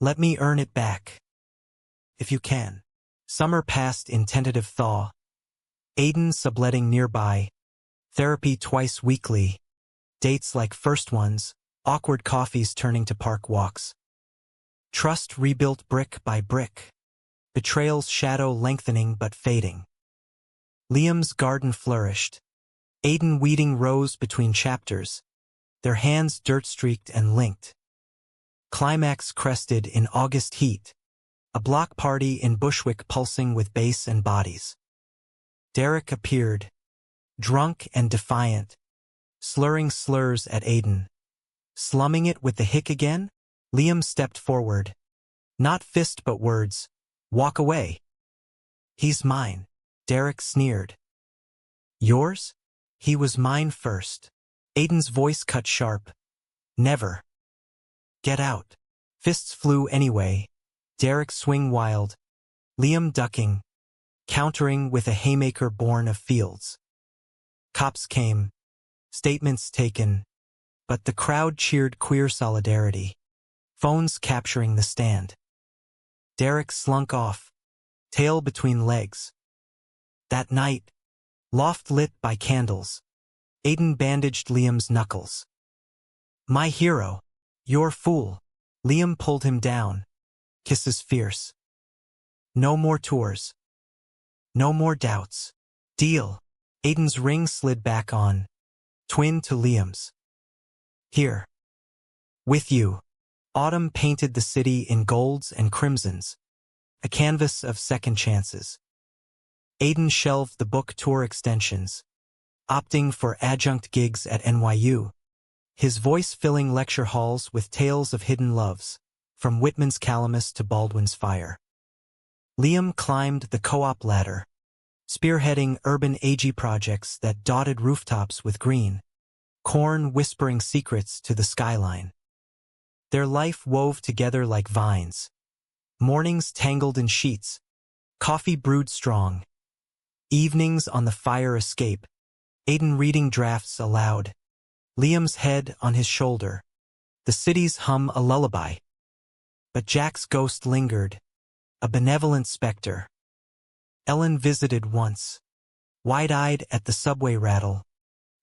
S1: Let me earn it back. If you can. Summer passed in tentative thaw. Aiden subletting nearby. Therapy twice weekly. Dates like first ones. Awkward coffees turning to park walks. Trust rebuilt brick by brick. Betrayal's shadow lengthening but fading. Liam's garden flourished. Aiden weeding rows between chapters. Their hands dirt-streaked and linked. Climax crested in August heat. A block party in Bushwick pulsing with bass and bodies. Derek appeared. Drunk and defiant. Slurring slurs at Aiden. Slumming it with the hick again? Liam stepped forward. Not fist but words. Walk away. He's mine. Derek sneered. Yours? He was mine first. Aiden's voice cut sharp. Never. Get out. Fists flew anyway. Derek swing wild. Liam ducking. Countering with a haymaker born of fields. Cops came. Statements taken. But the crowd cheered queer solidarity. Phones capturing the stand. Derek slunk off. Tail between legs. That night. Loft lit by candles. Aiden bandaged Liam's knuckles. My hero. Your fool. Liam pulled him down. Kisses fierce. No more tours. No more doubts. Deal. Aiden's ring slid back on. Twin to Liam's. Here. With you. Autumn painted the city in golds and crimsons. A canvas of second chances. Aiden shelved the book tour extensions. Opting for adjunct gigs at NYU. His voice filling lecture halls with tales of hidden loves. From Whitman's Calamus to Baldwin's Fire. Liam climbed the co-op ladder. spearheading urban AG projects that dotted rooftops with green, corn whispering secrets to the skyline. Their life wove together like vines, mornings tangled in sheets, coffee brewed strong, evenings on the fire escape, Aiden reading drafts aloud, Liam's head on his shoulder, the cities hum a lullaby. But Jack's ghost lingered, a benevolent specter. Ellen visited once, wide-eyed at the subway rattle,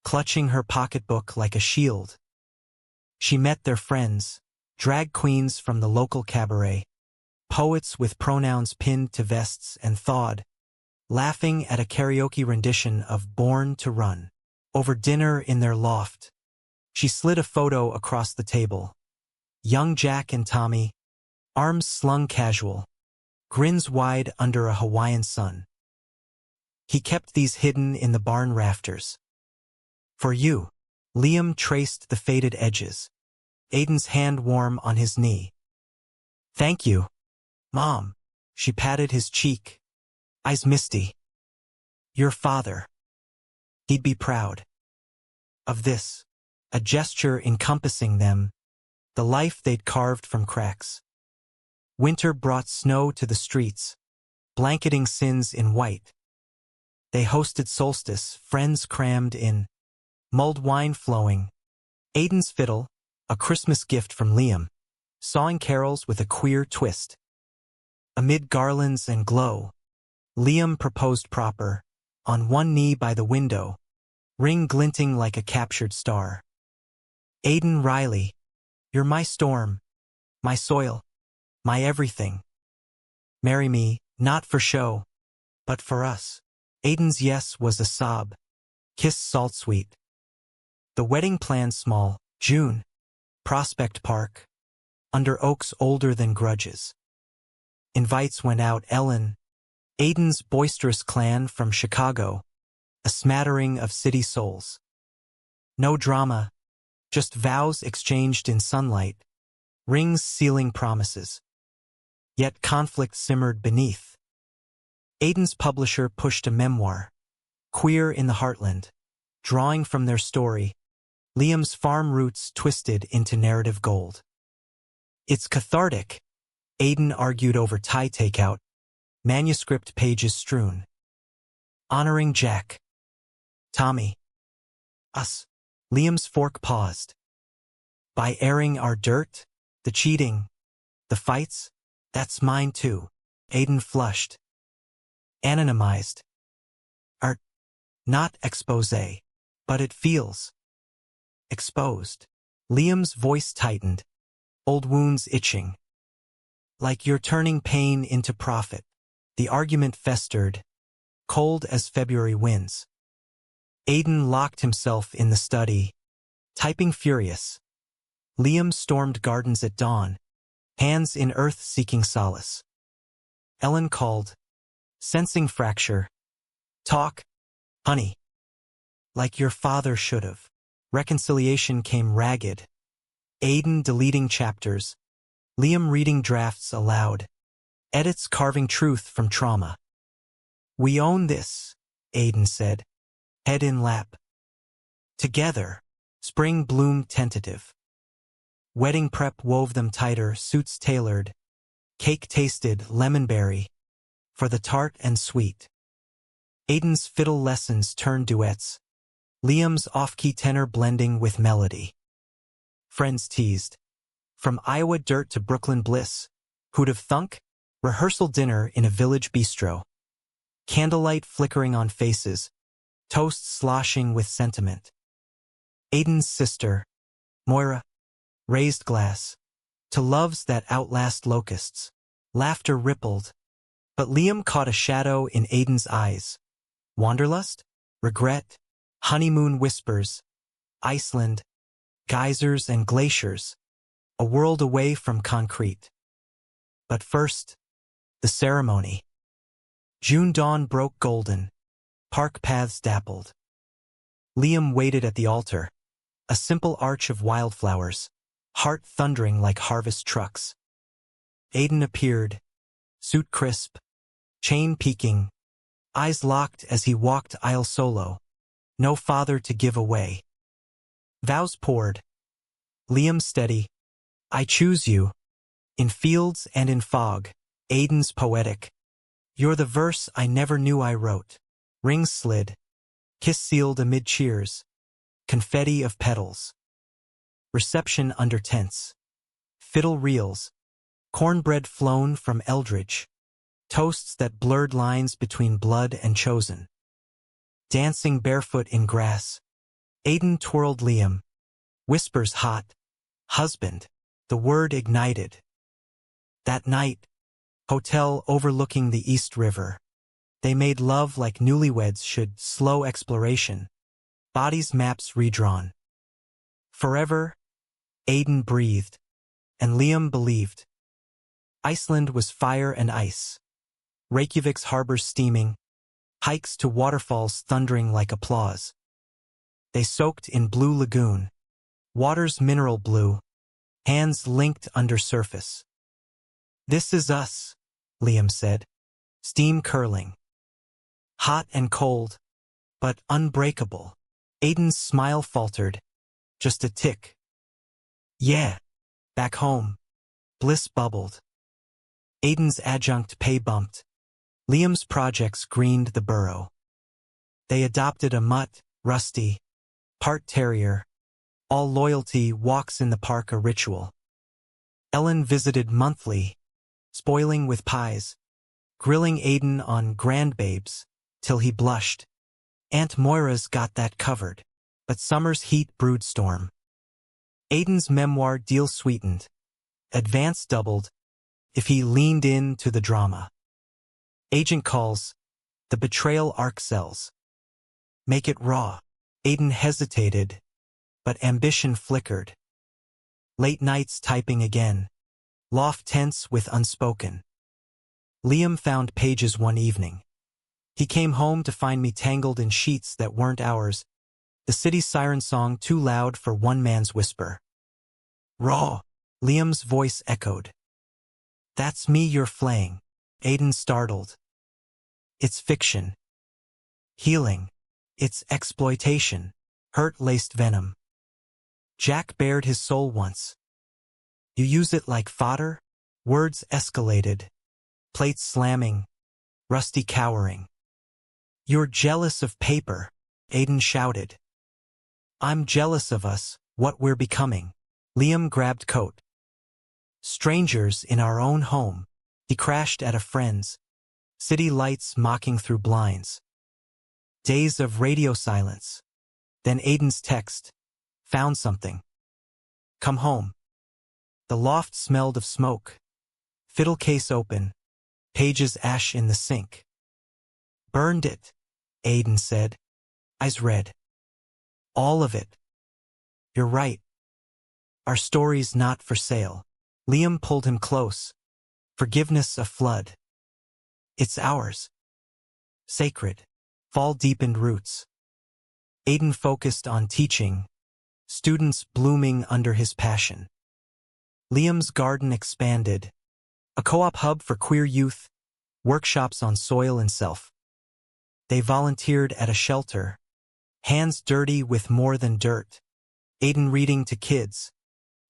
S1: clutching her pocketbook like a shield. She met their friends, drag queens from the local cabaret, poets with pronouns pinned to vests, and thawed, laughing at a karaoke rendition of Born to Run. Over dinner in their loft, she slid a photo across the table. Young Jack and Tommy, arms slung casual, grins wide under a Hawaiian sun. He kept these hidden in the barn rafters. For you, Liam traced the faded edges, Aiden's hand warm on his knee. Thank you, Mom. She patted his cheek, eyes misty. Your father. He'd be proud of this, a gesture encompassing them, the life they'd carved from cracks. Winter brought snow to the streets, blanketing sins in white. They hosted solstice, friends crammed in, mulled wine flowing, Aiden's fiddle, a Christmas gift from Liam, sawing carols with a queer twist. Amid garlands and glow, Liam proposed proper, on one knee by the window, ring glinting like a captured star. Aiden Riley, you're my storm, my soil, my everything. Marry me, not for show, but for us. Aiden's yes was a sob, kiss salt sweet. The wedding planned small, June, Prospect Park, under oaks older than grudges. Invites went out Ellen, Aiden's boisterous clan from Chicago, a smattering of city souls. No drama, just vows exchanged in sunlight, rings sealing promises. Yet conflict simmered beneath. Aiden's publisher pushed a memoir, Queer in the Heartland, drawing from their story, Liam's farm roots twisted into narrative gold. It's cathartic, Aiden argued over Thai takeout, manuscript pages strewn. Honoring Jack. Tommy. Us. Liam's fork paused. By airing our dirt, the cheating, the fights, that's mine too. Aiden flushed. Anonymized. Art. Not expose, but it feels exposed. Liam's voice tightened, old wounds itching. Like you're turning pain into profit. The argument festered, cold as February winds. Aiden locked himself in the study, typing furious. Liam stormed gardens at dawn, hands in earth seeking solace. Ellen called, sensing fracture. Talk, honey. Like your father should have. Reconciliation came ragged. Aiden deleting chapters, Liam reading drafts aloud, edits carving truth from trauma. We own this, Aiden said, head in lap. Together, spring bloomed tentative. Wedding prep wove them tighter, suits tailored, cake tasted lemonberry, for the tart and sweet. Aiden's fiddle lessons turned duets, Liam's off-key tenor blending with melody. Friends teased. From Iowa dirt to Brooklyn bliss, who'd have thunk? Rehearsal dinner in a village bistro. Candlelight flickering on faces, toast sloshing with sentiment. Aiden's sister, Moira, raised glass, to loves that outlast locusts. Laughter rippled, but Liam caught a shadow in Aiden's eyes. Wanderlust? Regret? Honeymoon whispers? Iceland? Geysers and glaciers? A world away from concrete. But first, the ceremony. June dawn broke golden, park paths dappled. Liam waited at the altar, a simple arch of wildflowers, heart thundering like harvest trucks. Aiden appeared, suit crisp, chain peaking, eyes locked as he walked aisle solo. No father to give away. Vows poured. Liam steady. I choose you. In fields and in fog. Aiden's poetic. You're the verse I never knew I wrote. Rings slid. Kiss sealed amid cheers. Confetti of petals. Reception under tents. Fiddle reels. Cornbread flown from Eldridge. Toasts that blurred lines between blood and chosen. Dancing barefoot in grass. Aiden twirled Liam. Whispers hot. Husband. The word ignited. That night, hotel overlooking the East River. They made love like newlyweds should, slow exploration. Bodies maps redrawn. Forever, Aiden breathed, and Liam believed. Iceland was fire and ice. Reykjavik's harbors steaming. Hikes to waterfalls thundering like applause. They soaked in blue lagoon. Water's mineral blue. Hands linked under surface. This is us, Liam said. Steam curling. Hot and cold, but unbreakable. Aiden's smile faltered. Just a tick. Yeah. Back home. Bliss bubbled. Aiden's adjunct pay bumped. Liam's projects greened the burrow. They adopted a mutt, Rusty, part terrier. All loyalty walks in the park a ritual. Ellen visited monthly, spoiling with pies, grilling Aiden on grandbabes, till he blushed. Aunt Moira's got that covered, but summer's heat brewed storm. Aiden's memoir deal sweetened, advance doubled, if he leaned in to the drama. Agent calls, the betrayal arc sells. Make it raw. Aiden hesitated, but ambition flickered. Late nights typing again. Loft tense with unspoken. Liam found pages one evening. He came home to find me tangled in sheets that weren't ours, the city's siren song too loud for one man's whisper. Raw, Liam's voice echoed. That's me you're flaying. Aiden startled. It's fiction. Healing. It's exploitation. Hurt-laced venom. Jack bared his soul once. You use it like fodder? Words escalated. Plates slamming. Rusty cowering. You're jealous of paper, Aiden shouted. I'm jealous of us, what we're becoming. Liam grabbed coat. Strangers in our own home. He crashed at a friend's. City lights mocking through blinds. Days of radio silence. Then Aiden's text. Found something. Come home. The loft smelled of smoke. Fiddle case open. Pages ash in the sink. Burned it, Aiden said. Eyes red. All of it. You're right. Our story's not for sale. Liam pulled him close. Forgiveness a flood. It's ours. Sacred. Fall deepened roots. Aiden focused on teaching. Students blooming under his passion. Liam's garden expanded. A co-op hub for queer youth. Workshops on soil and self. They volunteered at a shelter. Hands dirty with more than dirt. Aiden reading to kids.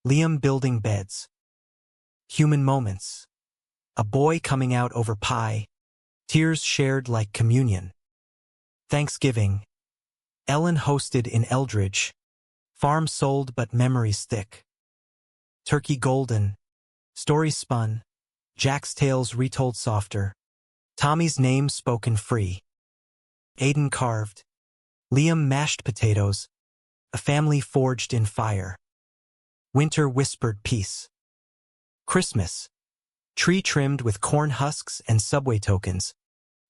S1: Liam building beds. Human moments. A boy coming out over pie. Tears shared like communion. Thanksgiving. Ellen hosted in Eldridge. Farm sold but memories thick. Turkey golden. Story spun. Jack's tales retold softer. Tommy's name spoken free. Aiden carved. Liam mashed potatoes. A family forged in fire. Winter whispered peace. Christmas. Tree trimmed with corn husks and subway tokens.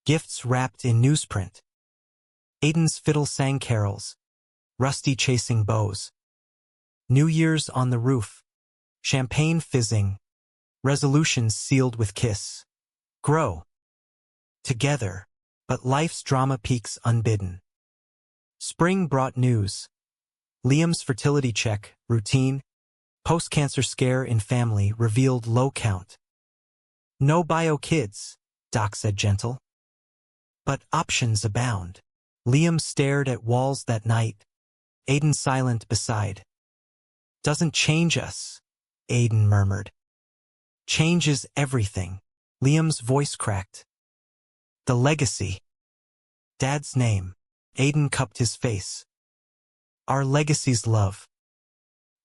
S1: Gifts wrapped in newsprint. Aiden's fiddle sang carols. Rusty chasing bows. New Year's on the roof. Champagne fizzing. Resolutions sealed with kiss. Grow. Together. But life's drama peaks unbidden. Spring brought news. Liam's fertility check, routine. Post-cancer scare in family revealed low count. No bio kids, Doc said gentle. But options abound. Liam stared at walls that night, Aiden silent beside. Doesn't change us, Aiden murmured. Changes everything. Liam's voice cracked. The legacy. Dad's name. Aiden cupped his face. Our legacy's love.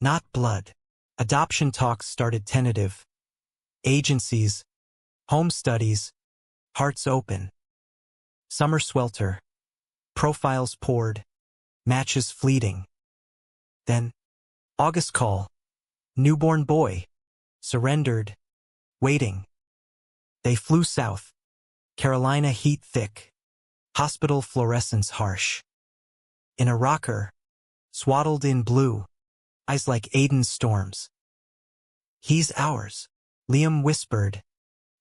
S1: Not blood. Adoption talks started tentative. Agencies. Home studies. Hearts open. Summer swelter. Profiles poured. Matches fleeting. Then, August call. Newborn boy. Surrendered. Waiting. They flew south. Carolina heat thick. Hospital fluorescence harsh. In a rocker. Swaddled in blue. Eyes like Aiden's storms. He's ours, Liam whispered,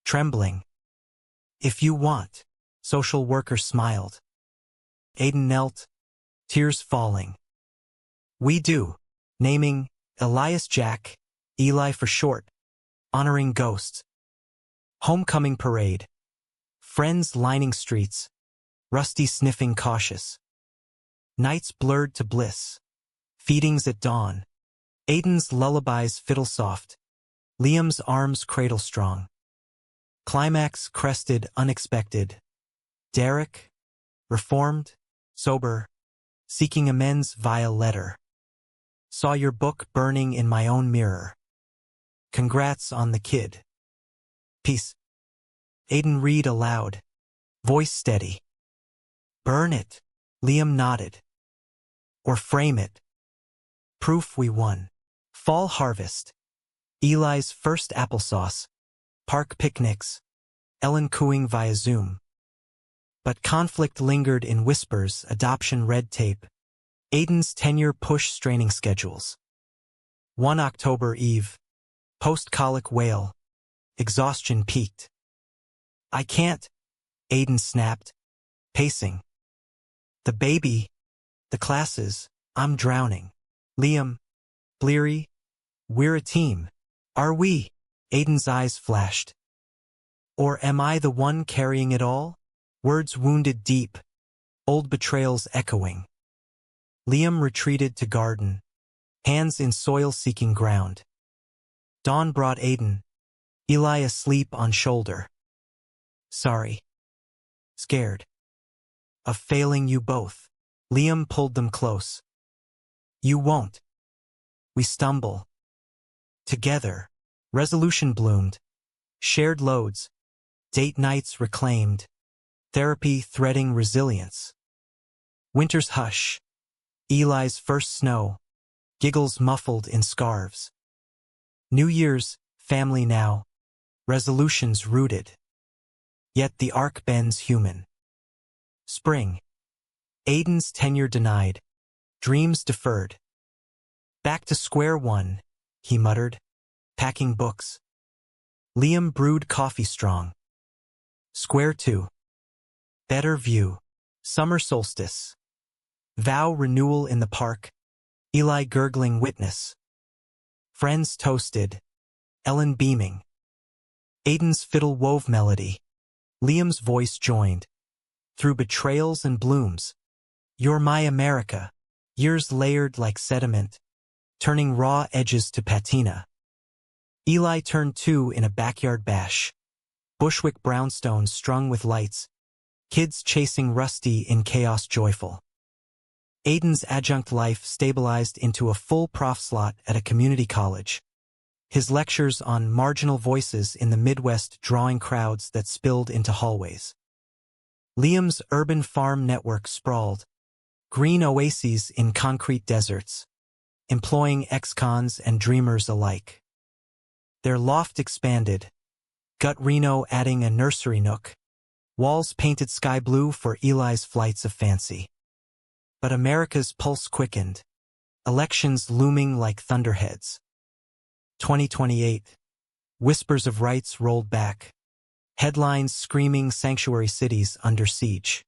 S1: trembling. If you want, social worker smiled. Aiden knelt, tears falling. We do, naming Elias Jack, Eli for short, honoring ghosts. Homecoming parade. Friends lining streets, Rusty sniffing cautious. Nights blurred to bliss. Feedings at dawn. Aiden's lullabies fiddle soft. Liam's arms cradle strong. Climax crested unexpected. Derek, reformed, sober, seeking amends via letter. Saw your book burning in my own mirror. Congrats on the kid. Peace. Aiden read aloud, voice steady. Burn it, Liam nodded. Or frame it. Proof we won. Fall harvest. Eli's first applesauce. Park picnics. Ellen cooing via Zoom. But conflict lingered in whispers, adoption red tape. Aiden's tenure push straining schedules. 1 October Eve. Post-colic wail. Exhaustion peaked. I can't, Aiden snapped, pacing. The baby, the classes, I'm drowning. Liam, bleary, we're a team. Are we? Aiden's eyes flashed. Or am I the one carrying it all? Words wounded deep, old betrayals echoing. Liam retreated to garden, hands in soil seeking ground. Dawn brought Aiden, Eli asleep on shoulder. Sorry. Scared. Of failing you both. Liam pulled them close. You won't. We stumble. Together. Resolution bloomed. Shared loads. Date nights reclaimed. Therapy threading resilience. Winter's hush. Eli's first snow. Giggles muffled in scarves. New Year's, family now. Resolutions rooted. Yet the arc bends human. Spring. Aiden's tenure denied. Dreams deferred. Back to square one, he muttered, packing books. Liam brewed coffee strong. Square two. Better view. Summer solstice. Vow renewal in the park. Eli gurgling witness. Friends toasted. Ellen beaming. Aiden's fiddle wove melody. Liam's voice joined. Through betrayals and blooms. You're my America. Years layered like sediment. Turning raw edges to patina. Eli turned 2 in a backyard bash. Bushwick brownstones strung with lights. Kids chasing Rusty in chaos joyful. Aiden's adjunct life stabilized into a full prof slot at a community college. His lectures on marginal voices in the Midwest drawing crowds that spilled into hallways. Liam's urban farm network sprawled. Green oases in concrete deserts. Employing ex-cons and dreamers alike. Their loft expanded. Gut Reno adding a nursery nook. Walls painted sky blue for Eli's flights of fancy. But America's pulse quickened. Elections looming like thunderheads. 2028. Whispers of rights rolled back. Headlines screaming sanctuary cities under siege.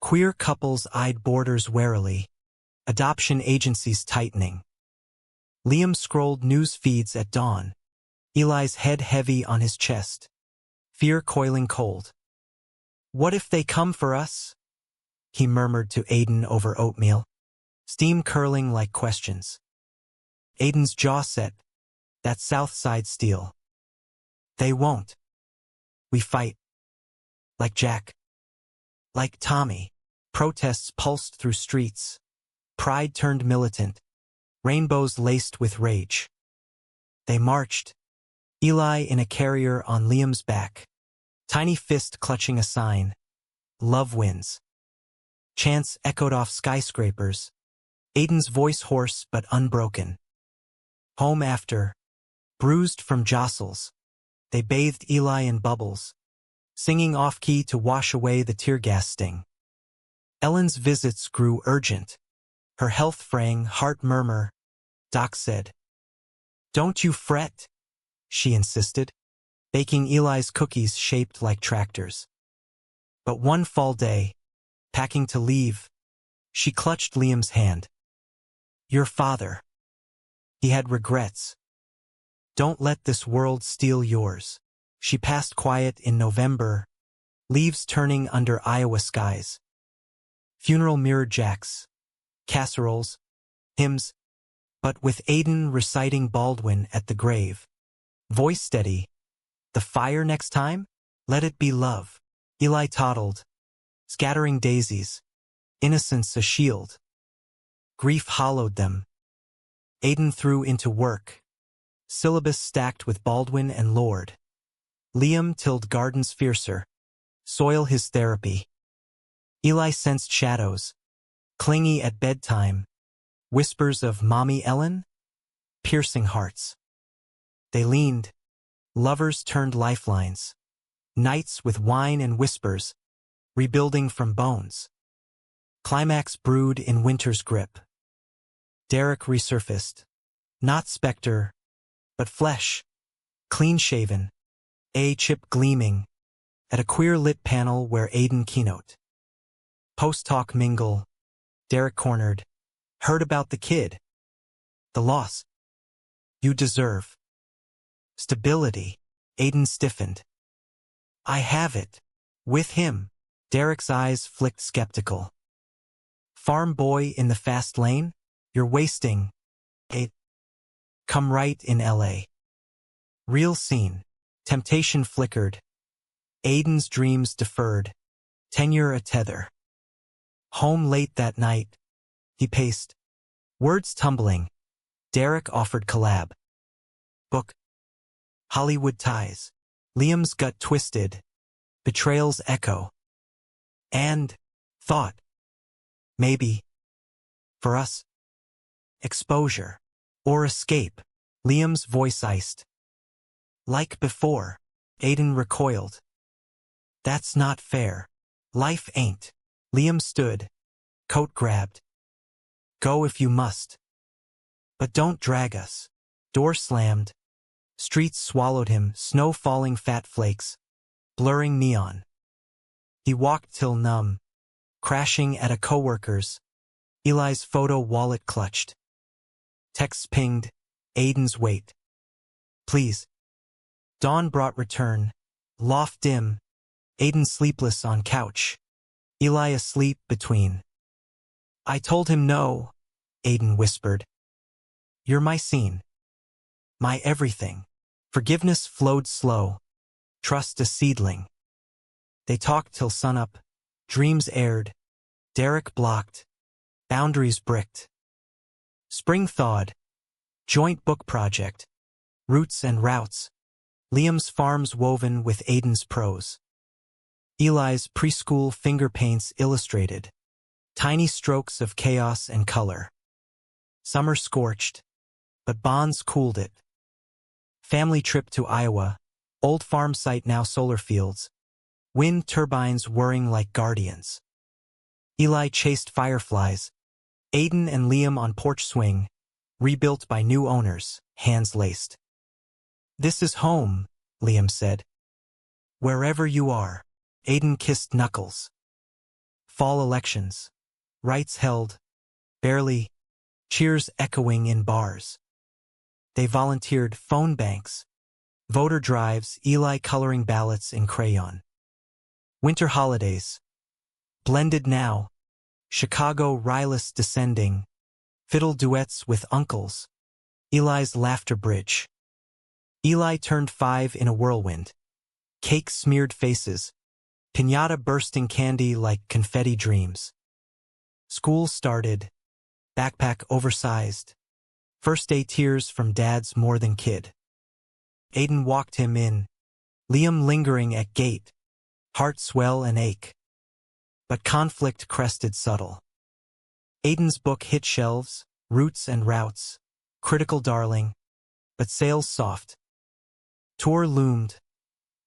S1: Queer couples eyed borders warily. Adoption agencies tightening. Liam scrolled news feeds at dawn. Eli's head heavy on his chest. Fear coiling cold. What if they come for us? He murmured to Aiden over oatmeal, steam curling like questions. Aiden's jaw set. That South Side steel. They won't. We fight. Like Jack. Like Tommy. Protests pulsed through streets. Pride turned militant. Rainbows laced with rage. They marched. Eli in a carrier on Liam's back. Tiny fist clutching a sign. Love wins. Chants echoed off skyscrapers. Aiden's voice hoarse but unbroken. Home after. Bruised from jostles. They bathed Eli in bubbles, singing off-key to wash away the tear gas sting. Ellen's visits grew urgent. Her health fraying, heart murmur. Doc said, "Don't you fret," she insisted, baking Eli's cookies shaped like tractors. But one fall day, packing to leave, she clutched Liam's hand. "Your father. He had regrets. Don't let this world steal yours." She passed quiet in November, leaves turning under Iowa skies. Funeral mirror jacks, casseroles, hymns, but with Aiden reciting Baldwin at the grave. Voice steady. "The fire next time? Let it be love." Eli toddled, scattering daisies, innocence a shield. Grief hollowed them. Aiden threw into work, syllabus stacked with Baldwin and Lord. Liam tilled gardens fiercer, soil his therapy. Eli sensed shadows, clingy at bedtime, whispers of Mommy Ellen, piercing hearts. They leaned, lovers turned lifelines, nights with wine and whispers, rebuilding from bones. Climax brewed in winter's grip. Derek resurfaced, not specter, but flesh, clean-shaven, a chip gleaming, at a queer-lit panel where Aiden keynote. Post-talk mingle, Derek cornered, "Heard about the kid. The loss. You deserve. Stability." Aiden stiffened. "I have it. With him." Derek's eyes flicked skeptical. "Farm boy in the fast lane? You're wasting. Come right in LA. Real scene. Temptation flickered. Aiden's dreams deferred. Tenure a tether. Home late that night. He paced. Words tumbling. Derek offered collab. Book. Hollywood ties. Liam's gut twisted. Betrayal's echo. And thought. Maybe. For us. Exposure. Or escape. Liam's voice iced. Like before. Aiden recoiled. That's not fair. Life ain't. Liam stood. Coat grabbed. Go if you must. But don't drag us. Door slammed. Streets swallowed him, snow falling fat flakes. Blurring neon. He walked till numb. Crashing at a coworker's. Eli's photo wallet clutched. Texts pinged. Aiden's wait. Please. Dawn brought return. Loft dim. Aiden sleepless on couch. Eli asleep between. I told him no, Aiden whispered. You're my scene. My everything. Forgiveness flowed slow. Trust a seedling. They talked till sunup. Dreams aired. Derek blocked. Boundaries bricked. Spring thawed. Joint book project. Roots and routes. Liam's farms woven with Aiden's prose. Eli's preschool finger paints illustrated. Tiny strokes of chaos and color. Summer scorched, but bonds cooled it. Family trip to Iowa. Old farm site now solar fields. Wind turbines whirring like guardians. Eli chased fireflies. Aiden and Liam on porch swing. Rebuilt by new owners, hands laced. This is home, Liam said. Wherever you are. Aiden kissed knuckles. Fall elections. Rights held. Barely. Cheers echoing in bars. They volunteered phone banks. Voter drives, Eli coloring ballots in crayon. Winter holidays. Blended now. Chicago Rylus descending. Fiddle duets with uncles. Eli's laughter bridge. Eli turned 5 in a whirlwind. Cake-smeared faces. Piñata bursting candy like confetti dreams. School started. Backpack oversized. First day tears from dad's more than kid. Aiden walked him in. Liam lingering at gate. Heart swell and ache. But conflict crested subtle. Aiden's book hit shelves, roots and routes. Critical darling. But sales soft. Tour loomed.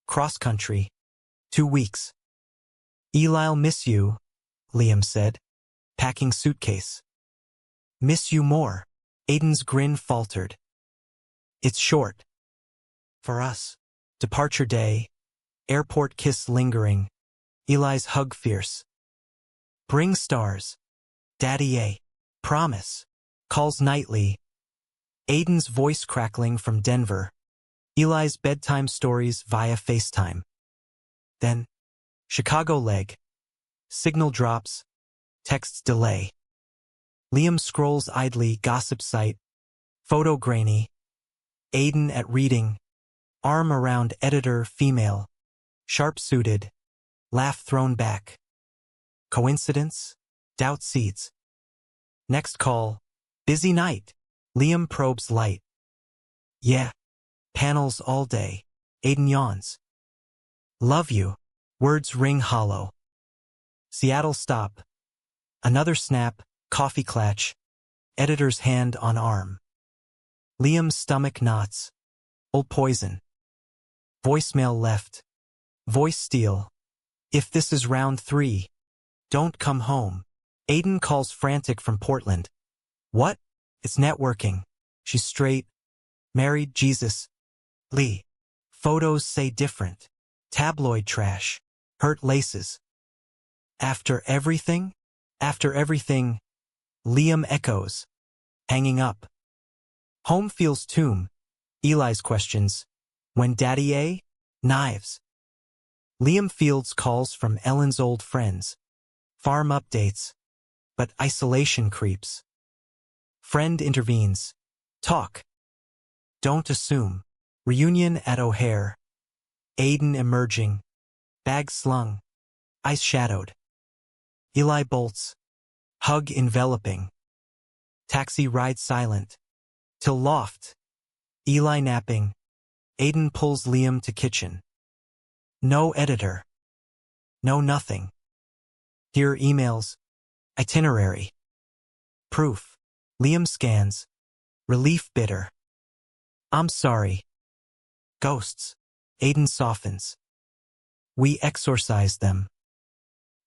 S1: Cross country. 2 weeks. Eli'll miss you, Liam said, packing suitcase. Miss you more. Aiden's grin faltered. It's short. For us. Departure day. Airport kiss lingering. Eli's hug fierce. Bring stars. Daddy A. Promise. Calls nightly. Aiden's voice crackling from Denver. Eli's bedtime stories via FaceTime. Then, Chicago leg. Signal drops. Texts delay. Liam scrolls idly, gossip site. Photo grainy. Aiden at reading. Arm around editor, female. Sharp-suited. Laugh thrown back. Coincidence? Doubt seeds. Next call. Busy night. Liam probes light. Yeah. Panels all day. Aiden yawns. Love you. Words ring hollow. Seattle stop. Another snap, coffee clatch. Editor's hand on arm. Liam's stomach knots. Old poison. Voicemail left. Voice steal. If this is round 3. Don't come home. Aiden calls frantic from Portland. What? It's networking. She's straight. Married, Jesus. Lee. Photos say different. Tabloid trash. Hurt laces. After everything? After everything. Liam echoes. Hanging up. Home feels tomb. Eli's questions. When Daddy A? Knives. Liam fields calls from Ellen's old friends. Farm updates. But isolation creeps. Friend intervenes. Talk. Don't assume. Reunion at O'Hare. Aiden emerging. Bag slung. Ice shadowed. Eli bolts. Hug enveloping. Taxi ride silent. Till loft. Eli napping. Aiden pulls Liam to kitchen. No editor. No nothing. Here emails. Itinerary. Proof. Liam scans. Relief bitter. I'm sorry. Ghosts. Aiden softens. We exorcise them.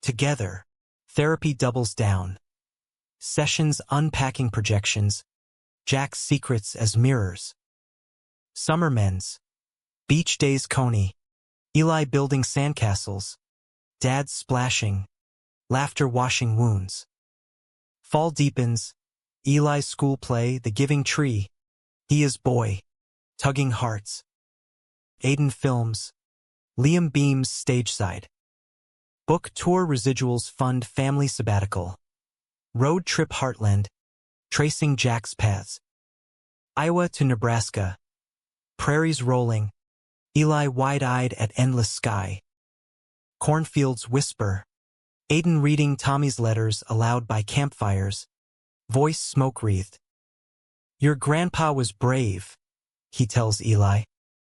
S1: Together. Therapy doubles down. Sessions unpacking projections. Jack's secrets as mirrors. Summer men's. Beach days Coney. Eli building sandcastles. Dad splashing. Laughter washing wounds. Fall deepens. Eli's school play, the giving tree. He is boy. Tugging hearts. Aiden films. Liam beams stageside. Book tour residuals fund family sabbatical. Road trip heartland. Tracing Jack's paths. Iowa to Nebraska. Prairies rolling. Eli wide-eyed at endless sky. Cornfields whisper. Aiden reading Tommy's letters aloud by campfires. Voice smoke-wreathed. Your grandpa was brave, he tells Eli.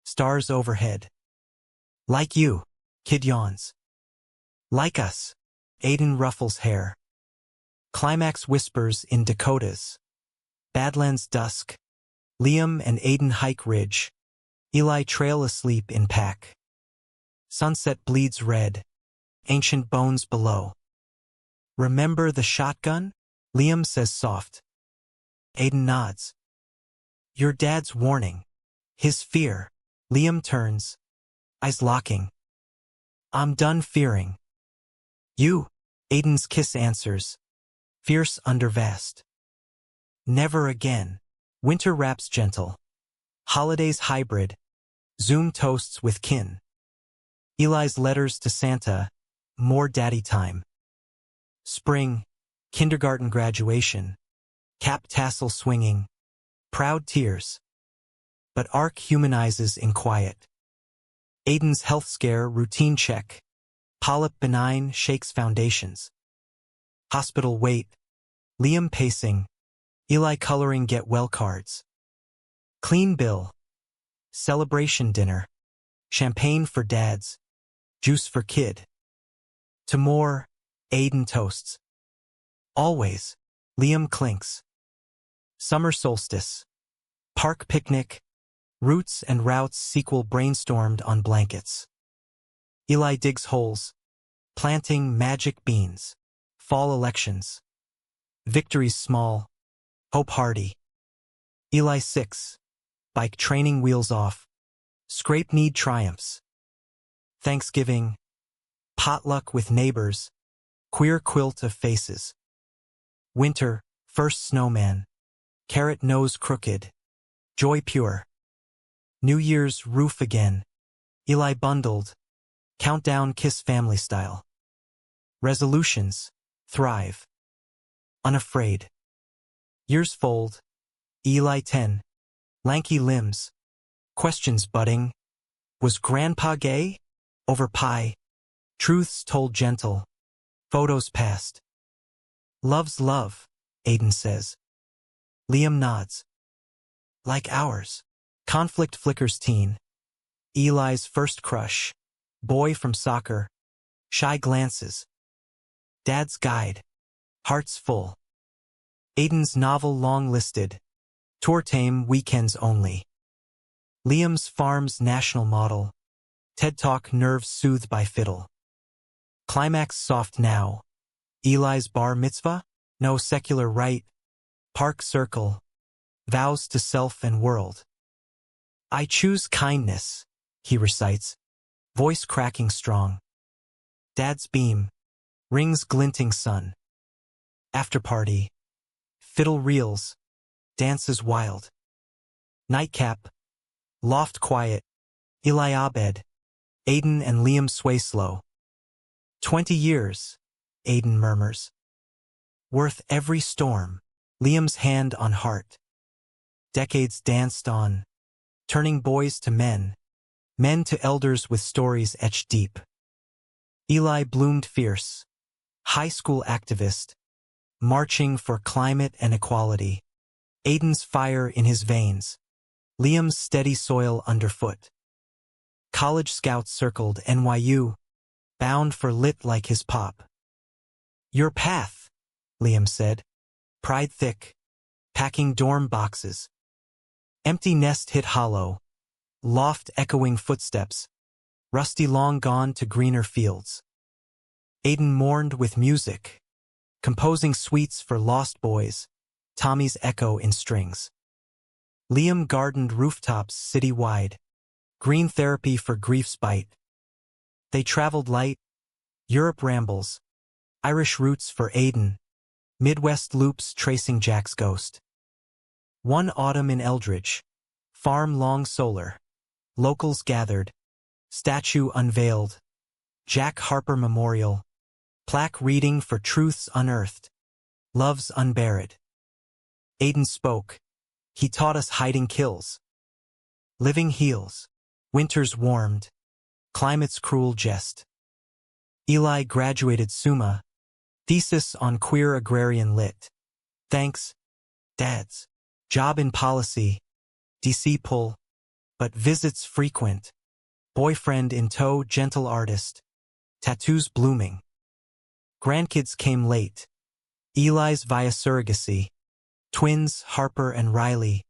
S1: Stars overhead. Like you, kid yawns. Like us. Aiden ruffles hair. Climax whispers in Dakotas. Badlands dusk. Liam and Aiden hike ridge. Eli trail asleep in pack. Sunset bleeds red. Ancient bones below. Remember the shotgun? Liam says soft. Aiden nods. Your dad's warning. His fear. Liam turns. Eyes locking. I'm done fearing. You. Aiden's kiss answers. Fierce under vast. Never again. Winter wraps gentle. Holidays hybrid. Zoom toasts with kin. Eli's letters to Santa. more daddy time. Spring, kindergarten graduation, cap tassel swinging, proud tears. But Ark humanizes in quiet. Aiden's health scare routine check. Polyp benign shakes foundations. Hospital wait. Liam pacing. Eli coloring get well cards. Clean bill. Celebration dinner. Champagne for dads. Juice for kid. To more, Aiden toasts. Always, Liam clinks. Summer solstice. Park picnic. Roots and Routes sequel brainstormed on blankets. Eli digs holes. Planting magic beans. Fall elections. Victories small. Hope hearty. Eli 6. Bike training wheels off. Scrape-kneed triumphs. Thanksgiving. Potluck with neighbors. Queer quilt of faces. Winter. First snowman. Carrot nose crooked. Joy pure. New Year's roof again. Eli bundled. Countdown kiss family style. Resolutions. Thrive. Unafraid. Years fold. Eli 10. Lanky limbs. Questions budding. Was Grandpa gay? Over pie. Truths told gentle. Photos passed. Love's love, Aiden says. Liam nods. Like ours. Conflict flickers teen. Eli's first crush. Boy from soccer. Shy glances. Dad's guide. Hearts full. Aiden's novel long listed. Tour tame weekends only. Liam's farm's national model. TED Talk nerves soothed by fiddle. Climax soft now. Eli's bar mitzvah? No secular rite. Park circle. Vows to self and world. I choose kindness, he recites, voice cracking strong. Dad's beam. Rings glinting sun. After party. Fiddle reels. Dances wild. Nightcap. Loft quiet. Eli Abed. Aiden and Liam sway slow. 20 years, Aiden murmurs. Worth every storm. Liam's hand on heart. Decades danced on. Turning boys to men. Men to elders with stories etched deep. Eli bloomed fierce. High school activist. Marching for climate and equality. Aiden's fire in his veins. Liam's steady soil underfoot. College scouts circled NYU. Bound for lit like his pop. Your path, Liam said. Pride thick. Packing dorm boxes. Empty nest hit hollow. Loft echoing footsteps. Rusty long gone to greener fields. Aiden mourned with music. Composing suites for lost boys. Tommy's echo in strings. Liam gardened rooftops city-wide. Green therapy for grief's bite. They traveled light. Europe rambles. Irish roots for Aiden. Midwest loops tracing Jack's ghost. One autumn in Eldridge. Farm long solar. Locals gathered. Statue unveiled. Jack Harper Memorial. Plaque reading for truths unearthed. Loves unburied. Aiden spoke. He taught us hiding kills. Living heals. Winters warmed. Climate's cruel jest. Eli graduated Summa. Thesis on queer agrarian lit. Thanks, dads. Job in policy. DC pull. But visits frequent. Boyfriend in tow, gentle artist. Tattoos blooming. Grandkids came late. Eli's via surrogacy. Twins, Harper and Riley.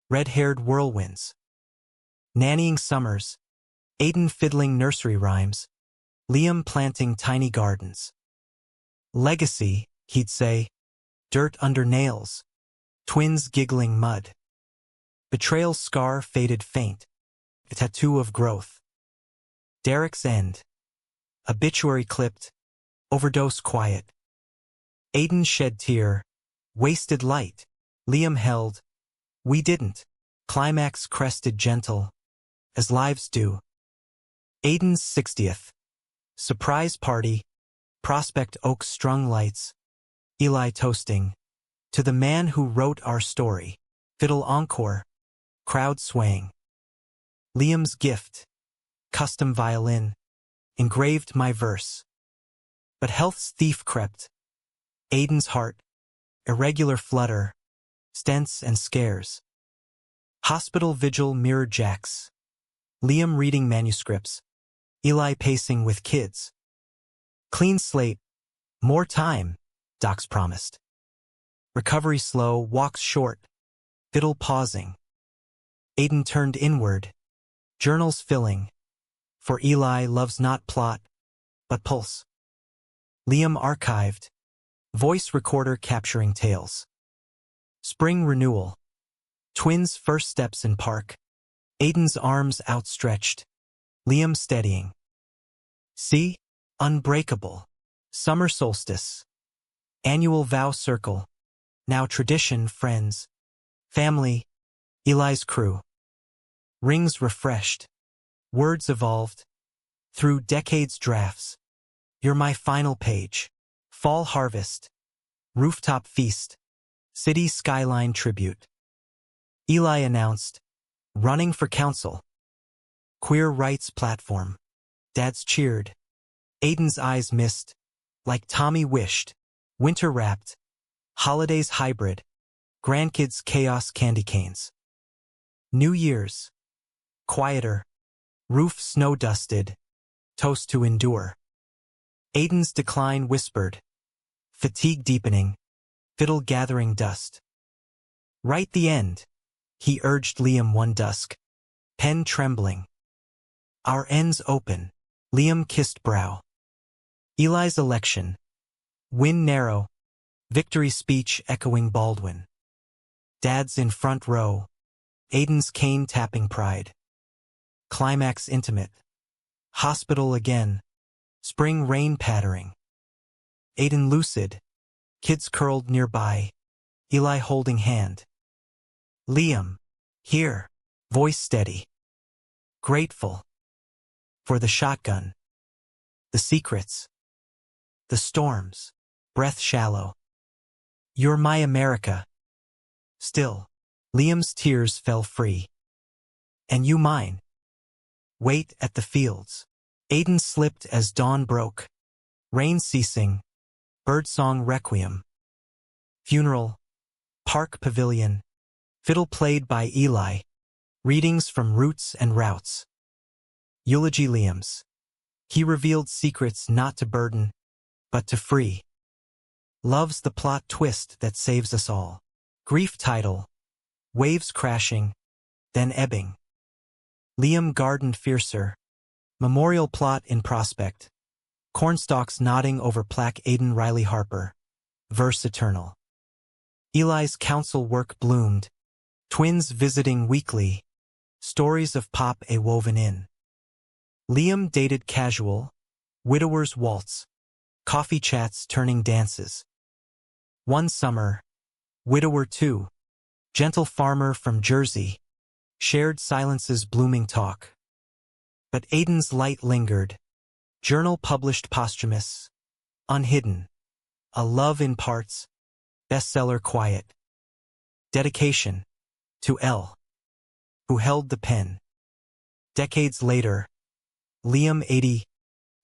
S1: Red-haired whirlwinds. Nannying summers. Aiden fiddling nursery rhymes. Liam planting tiny gardens. Legacy, he'd say. Dirt under nails. Twins giggling mud. Betrayal scar faded faint. A tattoo of growth. Derek's end. Obituary clipped. Overdose quiet. Aiden shed tear. Wasted light. Liam held. We didn't. Climax crested gentle. As lives do. Aiden's 60th. Surprise party. Prospect Oak strung lights, Eli toasting. To the man who wrote our story. Fiddle encore, crowd swaying. Liam's gift, custom violin, engraved my verse. But health's thief crept. Aiden's heart, irregular flutter, stents and scares. Hospital vigil mirror jacks. Liam reading manuscripts. Eli pacing with kids. Clean slate. More time, docs promised. Recovery slow, walks short. Fiddle pausing. Aiden turned inward. Journals filling. For Eli loves not plot, but pulse. Liam archived. Voice recorder capturing tales. Spring renewal. Twins' first steps in park. Aiden's arms outstretched. Liam steadying. See? Unbreakable. Summer solstice. Annual vow circle. Now tradition, friends. Family. Eli's crew. Rings refreshed. Words evolved. Through decades drafts. You're my final page. Fall harvest. Rooftop feast. City skyline tribute. Eli announced. Running for council. Queer rights platform. Dads cheered. Aiden's eyes missed. Like Tommy wished. Winter wrapped. Holidays hybrid. Grandkids chaos candy canes. New Year's. Quieter. Roof snow dusted. Toast to endure. Aiden's decline whispered. Fatigue deepening. Fiddle gathering dust. Write the end. He urged Liam one dusk. Pen trembling. Our ends open. Liam kissed brow. Eli's election. Win narrow. Victory speech echoing Baldwin. Dad's in front row. Aiden's cane tapping pride. Climax intimate. Hospital again. Spring rain pattering. Aiden lucid. Kids curled nearby. Eli holding hand. Liam. Here. Voice steady. Grateful. For the shotgun. The secrets. The storms. Breath shallow. You're my America. Still. Liam's tears fell free. And you mine. Wait at the fields. Aiden slipped as dawn broke. Rain ceasing. Birdsong requiem. Funeral. Park pavilion. Fiddle played by Eli. Readings from Roots and Routes. Eulogy Liam's. He revealed secrets not to burden, but to free. Love's the plot twist that saves us all. Grief title. Waves crashing, then ebbing. Liam gardened fiercer. Memorial plot in prospect. Cornstalks nodding over plaque Aiden Riley Harper. Verse eternal. Eli's council work bloomed. Twins visiting weekly. Stories of pop a woven in. Liam dated casual. Widower's waltz. Coffee chats turning dances. One summer. Widower two. Gentle farmer from Jersey. Shared silences blooming talk. But Aiden's light lingered. Journal published posthumous. Unhidden. A love in parts. Bestseller quiet. Dedication. To L. Who held the pen. Decades later. Liam 80.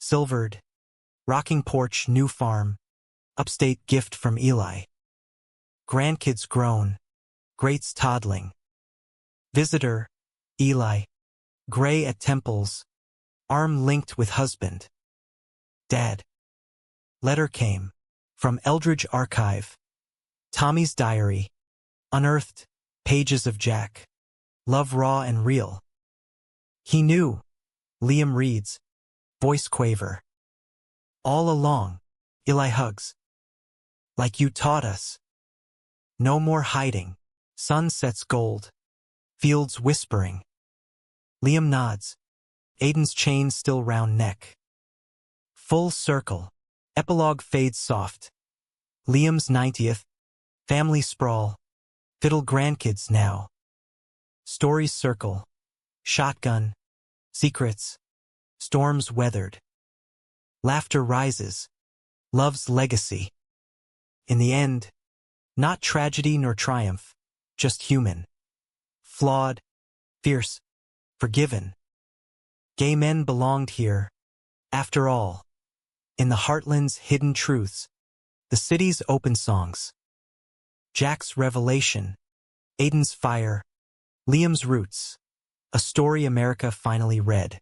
S1: Silvered. Rocking porch new farm. Upstate gift from Eli. Grandkids grown. Greats toddling. Visitor. Eli. Gray at temples. Arm linked with husband. Dad. Letter came. From Eldridge Archive. Tommy's diary. Unearthed. Pages of Jack. Love raw and real. He knew. Liam reads. Voice quaver. All along. Eli hugs. Like you taught us. No more hiding. Sunsets gold. Fields whispering. Liam nods. Aiden's chain still round neck. Full circle. Epilogue fades soft. Liam's 90th. Family sprawl. Fiddle grandkids now. Stories circle. Shotgun. Secrets. Storms weathered. Laughter rises. Love's legacy. In the end, not tragedy nor triumph, just human. Flawed, fierce, forgiven. Gay men belonged here, after all. In the heartland's hidden truths, the city's open songs. Jack's revelation, Aiden's fire, Liam's roots. A story America finally read.